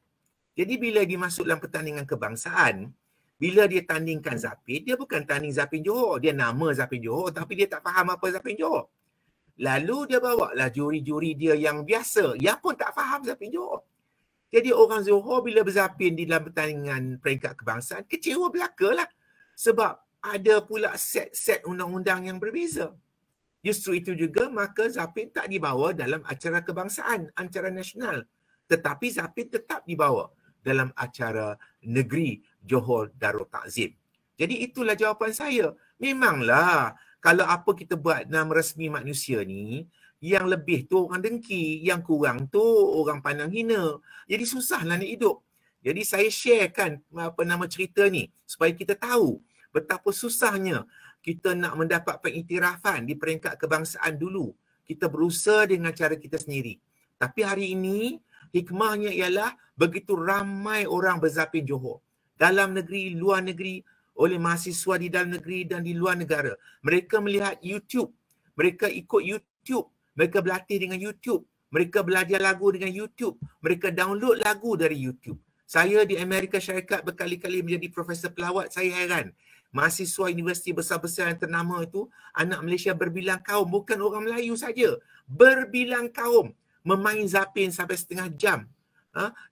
S9: Jadi bila dia masuk dalam pertandingan kebangsaan, bila dia tandingkan Zapin, dia bukan tanding Zapin Johor. Dia nama Zapin Johor, tapi dia tak faham apa Zapin Johor. Lalu dia bawa lah juri-juri dia yang biasa, yang pun tak faham Zapin Johor. Jadi orang Johor bila berzapin di dalam pertandingan peringkat kebangsaan, kecewa belaka lah. Sebab ada pula set-set undang-undang yang berbeza. Justru itu juga maka Zapin tak dibawa dalam acara kebangsaan, acara nasional. Tetapi Zapin tetap dibawa dalam acara negeri Johor Darul Ta'zim. Jadi itulah jawapan saya. Memanglah kalau apa kita buat dalam resmi manusia ni, yang lebih tu orang dengki, yang kurang tu orang pandang hina. Jadi susahlah nak hidup. Jadi saya sharekan cerita ni supaya kita tahu betapa susahnya kita nak mendapat pengiktirafan di peringkat kebangsaan dulu. Kita berusaha dengan cara kita sendiri. Tapi hari ini, hikmahnya ialah begitu ramai orang berzapin Johor. Dalam negeri, luar negeri, oleh mahasiswa di dalam negeri dan di luar negara. Mereka melihat YouTube. Mereka ikut YouTube. Mereka berlatih dengan YouTube. Mereka belajar lagu dengan YouTube. Mereka download lagu dari YouTube. Saya di Amerika Syarikat berkali-kali menjadi profesor pelawat. Saya heran. Mahasiswa universiti besar-besar yang ternama itu, anak Malaysia berbilang kaum, bukan orang Melayu saja. Berbilang kaum memain zapin sampai setengah jam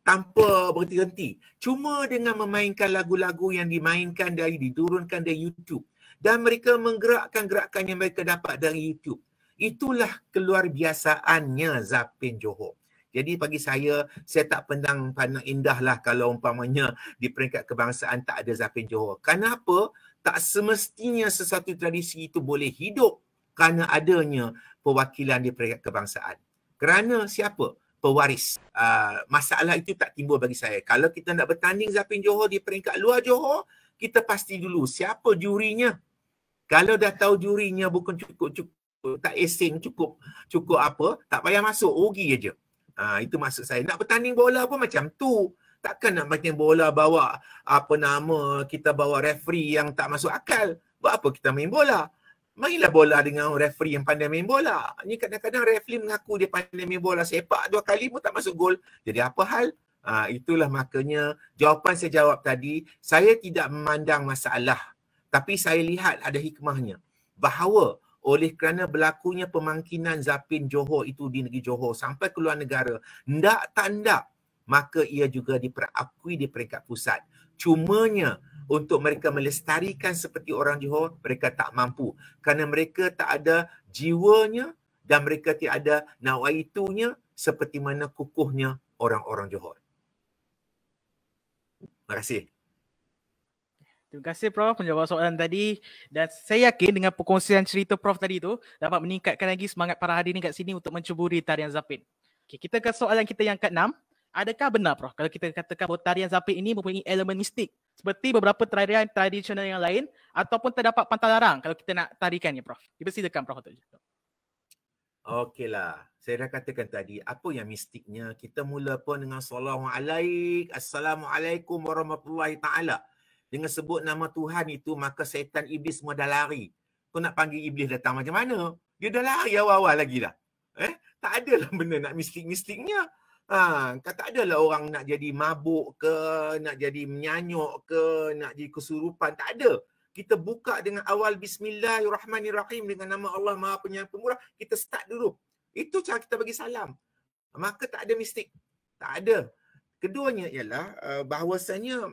S9: tanpa berhenti-henti. Cuma dengan memainkan lagu-lagu yang dimainkan diturunkan dari YouTube dan mereka menggerakkan gerakan yang mereka dapat dari YouTube. Itulah keluar biasaannya Zapin Johor. Jadi bagi saya tak pandang indah lah kalau umpamanya di peringkat kebangsaan tak ada Zapin Johor. Kenapa? Tak semestinya sesuatu tradisi itu boleh hidup kerana adanya perwakilan di peringkat kebangsaan. Kerana siapa? Pewaris. Masalah itu tak timbul bagi saya. Kalau kita nak bertanding Zapin Johor di peringkat luar Johor, kita pasti dulu siapa jurinya. Kalau dah tahu jurinya bukan cukup tak asing, cukup apa, tak payah masuk, rugi aja. Itu maksud saya. Nak bertanding bola pun macam tu. Takkan nak main bola bawa kita bawa referee yang tak masuk akal. Buat apa kita main bola? Mainlah bola dengan referee yang pandai main bola. Ni kadang-kadang referee mengaku dia pandai main bola sepak 2 kali pun tak masuk gol. Jadi apa hal? Itulah makanya jawapan saya jawab tadi, saya tidak memandang masalah. Tapi saya lihat ada hikmahnya. Bahawa oleh kerana berlakunya pemangkinan Zapin Johor itu di negeri Johor sampai ke luar negara, maka ia juga diperakui di peringkat pusat. Cumanya untuk mereka melestarikan seperti orang Johor, mereka tak mampu. Kerana mereka tak ada jiwanya dan mereka tidak ada nawaitunya seperti mana kukuhnya orang-orang Johor. Terima kasih.
S6: Terima kasih Prof menjawab soalan tadi, dan saya yakin dengan perkongsian cerita Prof tadi tu dapat meningkatkan lagi semangat para hadirin kat sini untuk mencuburi tarian Zapin. Okay, kita ke soalan kita yang ke-6. Adakah benar Prof kalau kita katakan bahawa tarian Zapin ini mempunyai elemen mistik seperti beberapa tarian tradisional yang lain ataupun terdapat pantang larang kalau kita nak tarikannya Prof? Dipersilakan Prof.
S9: Okeylah, saya dah katakan tadi apa yang mistiknya. Kita mula pun dengan Assalamualaikum warahmatullahi ta'ala. Dengan sebut nama Tuhan itu, maka syaitan iblis semua dah lari. Kau nak panggil iblis datang macam mana? Dia dah lari awal-awal lagi dah. Tak adalah benda nak mistik-mistiknya. Tak adalah orang nak jadi mabuk ke, nak jadi menyanyuk ke, nak jadi kesurupan. Tak ada. Kita buka dengan awal Bismillahirrahmanirrahim dengan nama Allah Maha Penyayang Pemurah. Kita start dulu. Itu cara kita bagi salam. Maka tak ada mistik. Tak ada. Keduanya ialah bahawasanya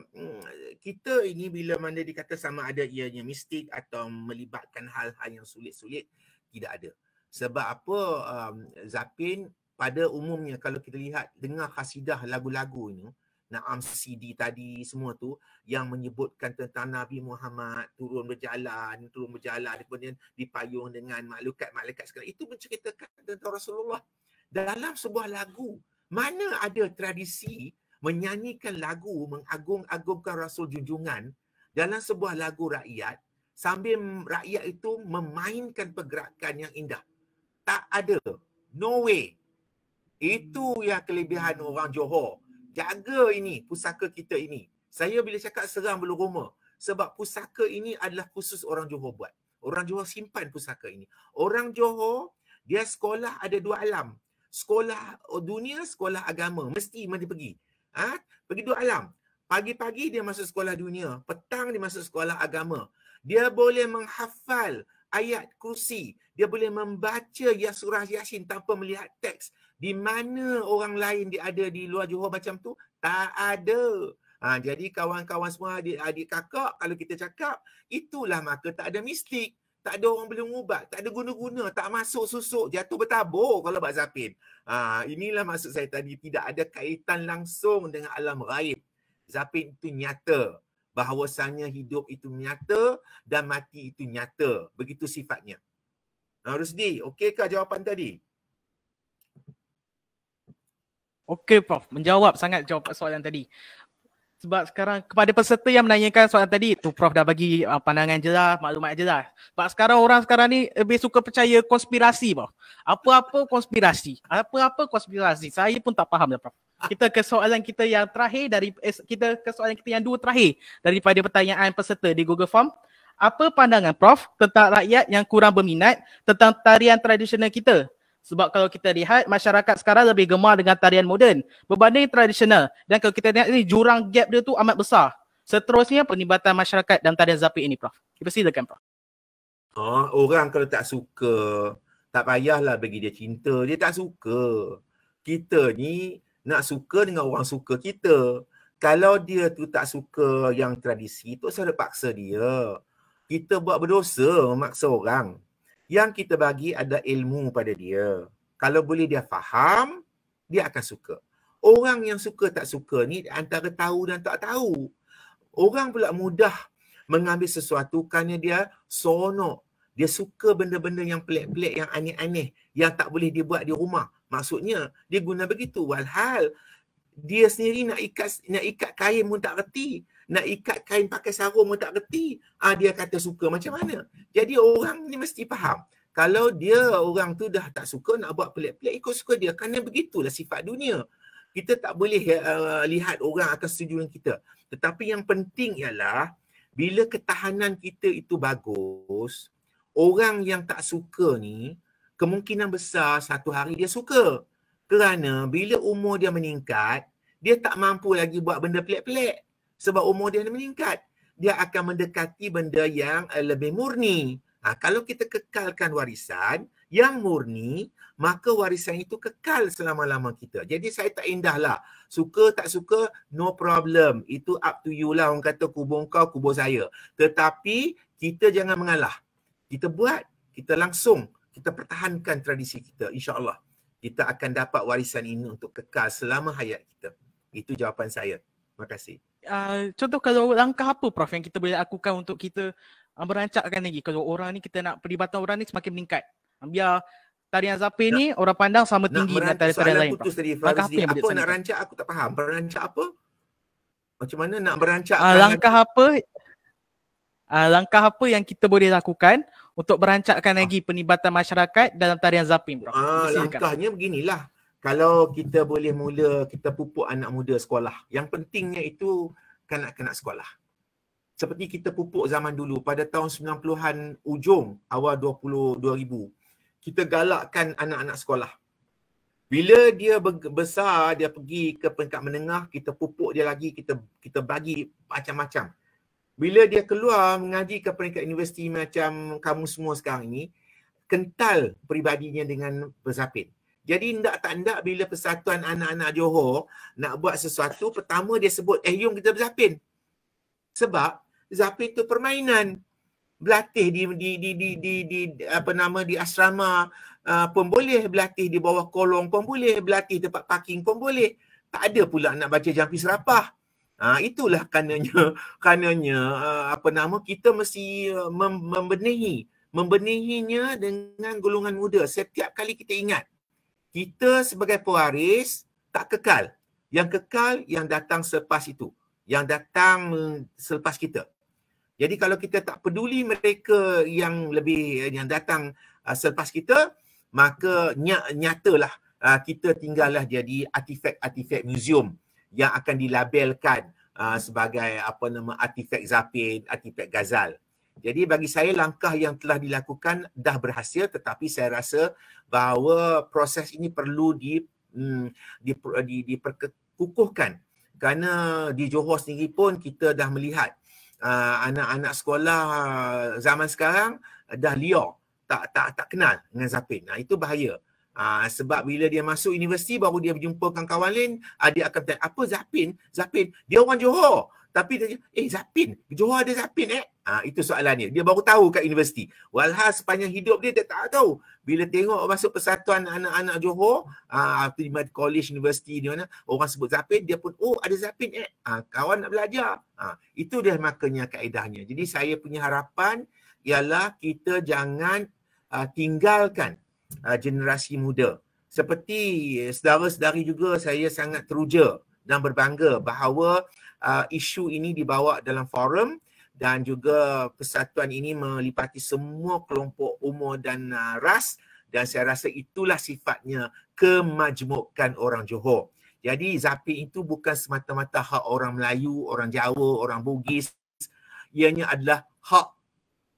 S9: kita ini bila mana dikata sama ada ianya mistik atau melibatkan hal-hal yang sulit-sulit, tidak ada. Sebab apa? Zapin pada umumnya kalau kita lihat dengar khasidah lagu-lagu ini, Naam CD tadi semua tu yang menyebutkan tentang Nabi Muhammad turun berjalan, kemudian dipayung dengan malaikat-malaikat segala, itu menceritakan tentang Rasulullah. Dalam sebuah lagu, mana ada tradisi menyanyikan lagu mengagung-agungkan Rasul junjungan dalam sebuah lagu rakyat sambil rakyat itu memainkan pergerakan yang indah? Tak ada. No way. Itu yang kelebihan orang Johor. Jaga ini, pusaka kita ini. Saya bila cakap serang bulu roma, sebab pusaka ini adalah khusus orang Johor buat. Orang Johor simpan pusaka ini. Orang Johor, dia sekolah ada 2 alam. Sekolah dunia, sekolah agama. Mesti pergi. Pergi 2 alam. Pagi-pagi dia masuk sekolah dunia. Petang dia masuk sekolah agama. Dia boleh menghafal ayat kursi. Dia boleh membaca surah Yasin tanpa melihat teks. Di mana orang lain dia ada di luar Johor macam tu? Tak ada. Jadi kawan-kawan semua, adik-adik kakak, kalau kita cakap, itulah maka tak ada mistik. Tak ada orang boleh mengubat. Tak ada guna-guna. Tak masuk susuk. Jatuh bertabur kalau Bak Zapin. Inilah maksud saya tadi. Tidak ada kaitan langsung dengan alam ghaib. Zapin itu nyata. Bahawasanya hidup itu nyata dan mati itu nyata. Begitu sifatnya. Rusdi, okey jawapan tadi?
S6: Okey Prof, menjawab sangat jawab soalan tadi. Sebab sekarang kepada peserta yang menanyakan soalan tadi, tu Prof dah bagi pandangan jelas, maklumat jelas. Sebab sekarang orang sekarang ni lebih suka percaya konspirasi Prof. Apa-apa konspirasi. Saya pun tak faham dah Prof. Kita ke soalan kita yang terakhir soalan kita yang 2 terakhir daripada pertanyaan peserta di Google Form. Apa pandangan Prof tentang rakyat yang kurang berminat tentang tarian tradisional kita? Sebab kalau kita lihat, masyarakat sekarang lebih gemar dengan tarian moden berbanding tradisional. Dan kalau kita lihat ni, jurang gap dia tu amat besar. Seterusnya, penglibatan masyarakat dalam tarian Zapin ini, Prof. Dipersilakan, Prof.
S9: Orang kalau tak suka, tak payahlah bagi dia cinta. Dia tak suka. Kita ni nak suka dengan orang suka kita. Kalau dia tu tak suka yang tradisi, tak usah paksa dia. Kita buat berdosa memaksa orang. Yang kita bagi ada ilmu pada dia. Kalau boleh dia faham, dia akan suka. Orang yang suka tak suka ni antara tahu dan tak tahu. Orang pula mudah mengambil sesuatu kerana dia seronok. Dia suka benda-benda yang pelik-pelik, yang aneh-aneh, yang tak boleh dia buat di rumah. Maksudnya, dia guna begitu. Walhal, dia sendiri nak ikat kain pun tak reti. Nak ikat kain pakai sarung pun tak reti. Dia kata suka macam mana? Jadi orang ni mesti faham. Kalau dia orang tu dah tak suka nak buat pelik-pelik, ikut suka dia. Kerana begitulah sifat dunia. Kita tak boleh lihat orang akan setuju dengan kita. Tetapi yang penting ialah bila ketahanan kita itu bagus, orang yang tak suka ni kemungkinan besar satu hari dia suka. Kerana bila umur dia meningkat, dia tak mampu lagi buat benda pelik-pelik. Sebab umur dia meningkat. Dia akan mendekati benda yang lebih murni. Kalau kita kekalkan warisan yang murni, maka warisan itu kekal selama-lama kita. Jadi saya tak indahlah. Suka tak suka, no problem. Itu up to you lah. Orang kata kubur kau, kubur saya. Tetapi kita jangan mengalah. Kita buat, kita langsung, kita pertahankan tradisi kita. InsyaAllah kita akan dapat warisan ini untuk kekal selama hayat kita. Itu jawapan saya. Terima kasih.
S6: Contoh kalau langkah apa Prof yang kita boleh lakukan untuk kita merancakkan lagi kalau orang ni kita nak perlibatan orang ni semakin meningkat. Biar tarian Zapin ni orang pandang sama tinggi dengan tarian-tarian lain.
S9: Putus tadi,
S6: langkah apa yang boleh
S9: nak rancak aku tak faham. Berancak apa? Macam mana nak berancak?
S6: Langkah apa yang kita boleh lakukan untuk berancakkan lagi penlibatan masyarakat dalam tarian Zapin, Prof?
S9: Langkahnya beginilah. Kalau kita boleh mula, kita pupuk anak muda sekolah. Yang pentingnya itu kanak-kanak sekolah. Seperti kita pupuk zaman dulu pada tahun 90-an ujung, awal 2000. Kita galakkan anak-anak sekolah. Bila dia besar, dia pergi ke peringkat menengah, kita pupuk dia lagi, kita bagi macam-macam. Bila dia keluar mengaji ke peringkat universiti macam kamu semua sekarang ini, kental peribadinya dengan berzapin. Jadi tak bila Persatuan Anak-anak Johor nak buat sesuatu, pertama dia sebut, jom kita berzapin. Sebab zapin tu permainan. Berlatih di asrama pun boleh, berlatih di bawah kolong pun boleh, berlatih tempat parking pun boleh. Tak ada pula nak baca jampi serapah. Itulah kananya kita mesti membenahinya dengan golongan muda. Setiap kali kita ingat, kita sebagai pewaris tak kekal. Yang kekal yang datang selepas itu. Yang datang selepas kita. Jadi kalau kita tak peduli mereka yang datang selepas kita, maka nyatalah kita tinggallah jadi artifak-artifak museum yang akan dilabelkan sebagai artifak Zapin, artifak Ghazal. Jadi bagi saya langkah yang telah dilakukan dah berhasil, tetapi saya rasa bahawa proses ini perlu diperkukuhkan. Kerana di Johor sendiri pun kita dah melihat anak-anak sekolah zaman sekarang dah liar, tak kenal dengan Zapin. Itu bahaya. Sebab bila dia masuk universiti baru dia berjumpa kawan lain, dia akan bertanya, apa Zapin? Zapin, dia orang Johor. Tapi dia Zapin, Johor ada Zapin itu soalannya. Dia baru tahu kat universiti. Walhal sepanjang hidup dia tak tahu. Bila tengok masuk Persatuan Anak-anak Johor, di college, universiti di mana, orang sebut Zapin, dia pun, ada Zapin kawan nak belajar. Itu dia makanya kaedahnya. Jadi saya punya harapan ialah kita jangan tinggalkan generasi muda. Seperti saudara-saudari juga, saya sangat teruja dan berbangga bahawa isu ini dibawa dalam forum dan juga persatuan ini melipati semua kelompok umur dan ras, dan saya rasa itulah sifatnya kemajmukan orang Johor. Jadi Zapin itu bukan semata-mata hak orang Melayu, orang Jawa, orang Bugis. Ianya adalah hak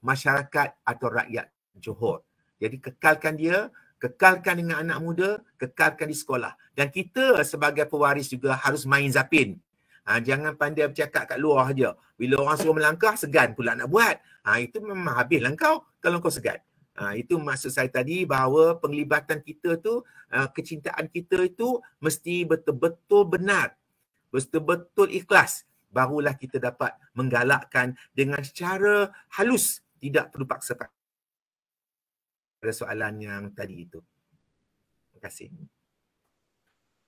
S9: masyarakat atau rakyat Johor. Jadi kekalkan dia, kekalkan dengan anak muda, kekalkan di sekolah. Dan kita sebagai pewaris juga harus main Zapin. Jangan pandai bercakap kat luar saja. Bila orang suruh melangkah, segan pula nak buat. Itu memang habislah kau kalau kau segan. Itu maksud saya tadi, bahawa penglibatan kita tu, kecintaan kita itu mesti betul-betul benar, betul-betul ikhlas. Barulah kita dapat menggalakkan dengan secara halus, tidak perlu paksa pada soalan yang tadi itu. Terima kasih.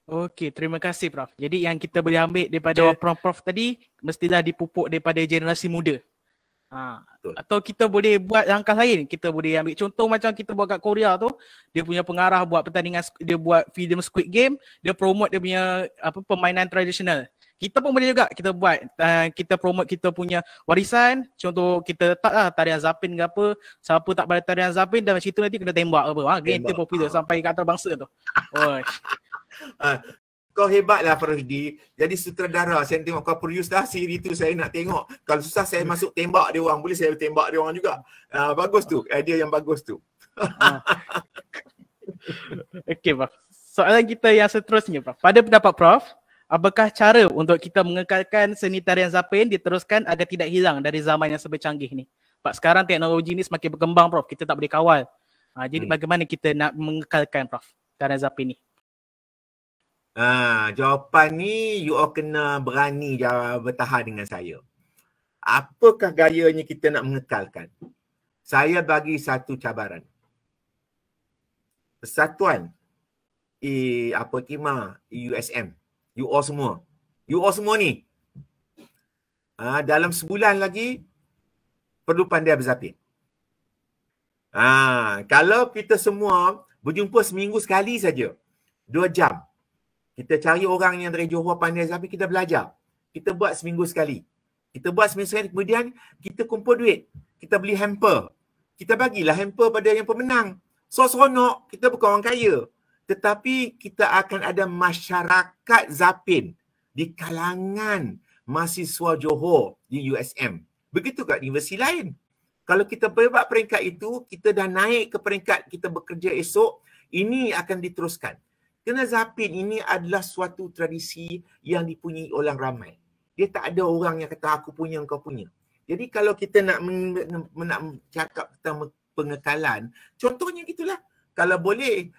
S6: Okey, terima kasih Prof. Jadi yang kita boleh ambil daripada Prof tadi, mestilah dipupuk daripada generasi muda. Atau kita boleh buat langkah lain. Kita boleh ambil contoh macam kita buat kat Korea tu, dia punya pengarah buat pertandingan, dia buat filem Squid Game, dia promote dia punya permainan tradisional. Kita pun boleh juga kita buat, kita promote kita punya warisan. Contoh kita letaklah tarian Zapin ke apa, siapa tak pada tarian Zapin dalam situ nanti kena tembak apa. Kita popular sampai ke antarabangsa tu.
S9: Kau hebatlah Faridi. Jadi sutradara, saya tengok kau produce dah siri tu, saya nak tengok. Kalau susah saya masuk tembak dia orang, boleh saya tembak dia orang juga. Bagus tu, idea yang bagus tu.
S6: Okey Prof. Soalan kita yang seterusnya Prof. Pada pendapat Prof, apakah cara untuk kita mengekalkan seni tarian Zapin diteruskan agar tidak hilang dari zaman yang serba canggih ni? Sebab sekarang teknologi ni semakin berkembang Prof, kita tak boleh kawal. Jadi bagaimana kita nak mengekalkan Prof tarian Zapin ni?
S9: Jawapan ni you all kena berani bertahan dengan saya. Apakah gayanya kita nak mengekalkan? Saya bagi satu cabaran. Persatuan USM. You all semua ni dalam sebulan lagi perlu pandai berzapin. Kalau kita semua berjumpa seminggu sekali saja, 2 jam, kita cari orang yang dari Johor pandai zapin, kita belajar. Kita buat seminggu sekali. Kemudian kita kumpul duit. Kita beli hamper. Kita bagilah hamper pada yang pemenang. Seronok, kita bukan orang kaya. Tetapi kita akan ada masyarakat zapin di kalangan mahasiswa Johor di USM. Begitu kat universiti lain. Kalau kita buat peringkat itu, kita dah naik ke peringkat kita bekerja esok, ini akan diteruskan. Kerana zapin ini adalah suatu tradisi yang dipunyai orang ramai. Dia tak ada orang yang kata aku punya, engkau punya. Jadi kalau kita nak cakap tentang pengekalan, contohnya gitulah. Kalau boleh,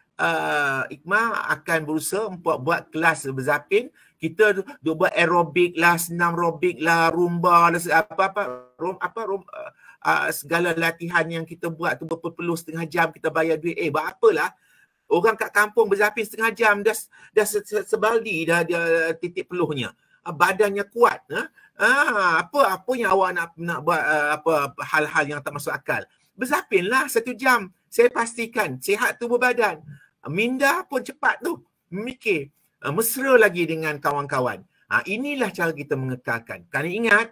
S9: Ikma akan berusaha buat kelas berzapin. Kita buat aerobik lah, senam aerobik lah, rumba lah, segala latihan yang kita buat tu berpeluh setengah jam, kita bayar duit. Buat apalah. Orang kat kampung berzapin setengah jam, dah sebaldi dah dia titik peluhnya. Badannya kuat. Apa yang awak nak buat hal-hal yang tak masuk akal? Berzapinlah 1 jam. Saya pastikan sihat tubuh badan. Minda pun cepat tu memikir. Mesra lagi dengan kawan-kawan. Inilah cara kita mengekalkan. Kerana ingat,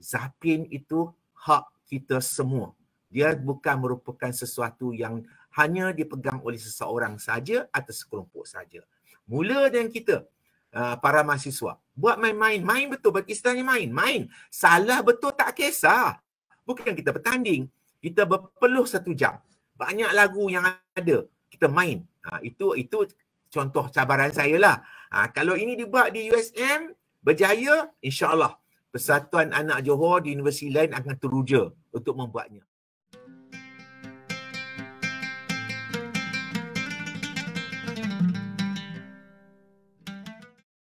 S9: zapin itu hak kita semua. Dia bukan merupakan sesuatu yang hanya dipegang oleh seseorang saja atau sekelompok saja. Mula dengan kita, para mahasiswa. Buat main-main. Main betul, istilahnya main. Salah betul tak kisah. Bukan kita bertanding. Kita berpeluh 1 jam. Banyak lagu yang ada. Kita main. Itu contoh cabaran saya lah. Kalau ini dibuat di USM, berjaya, insya-Allah Persatuan Anak Johor di universiti lain akan teruja untuk membuatnya.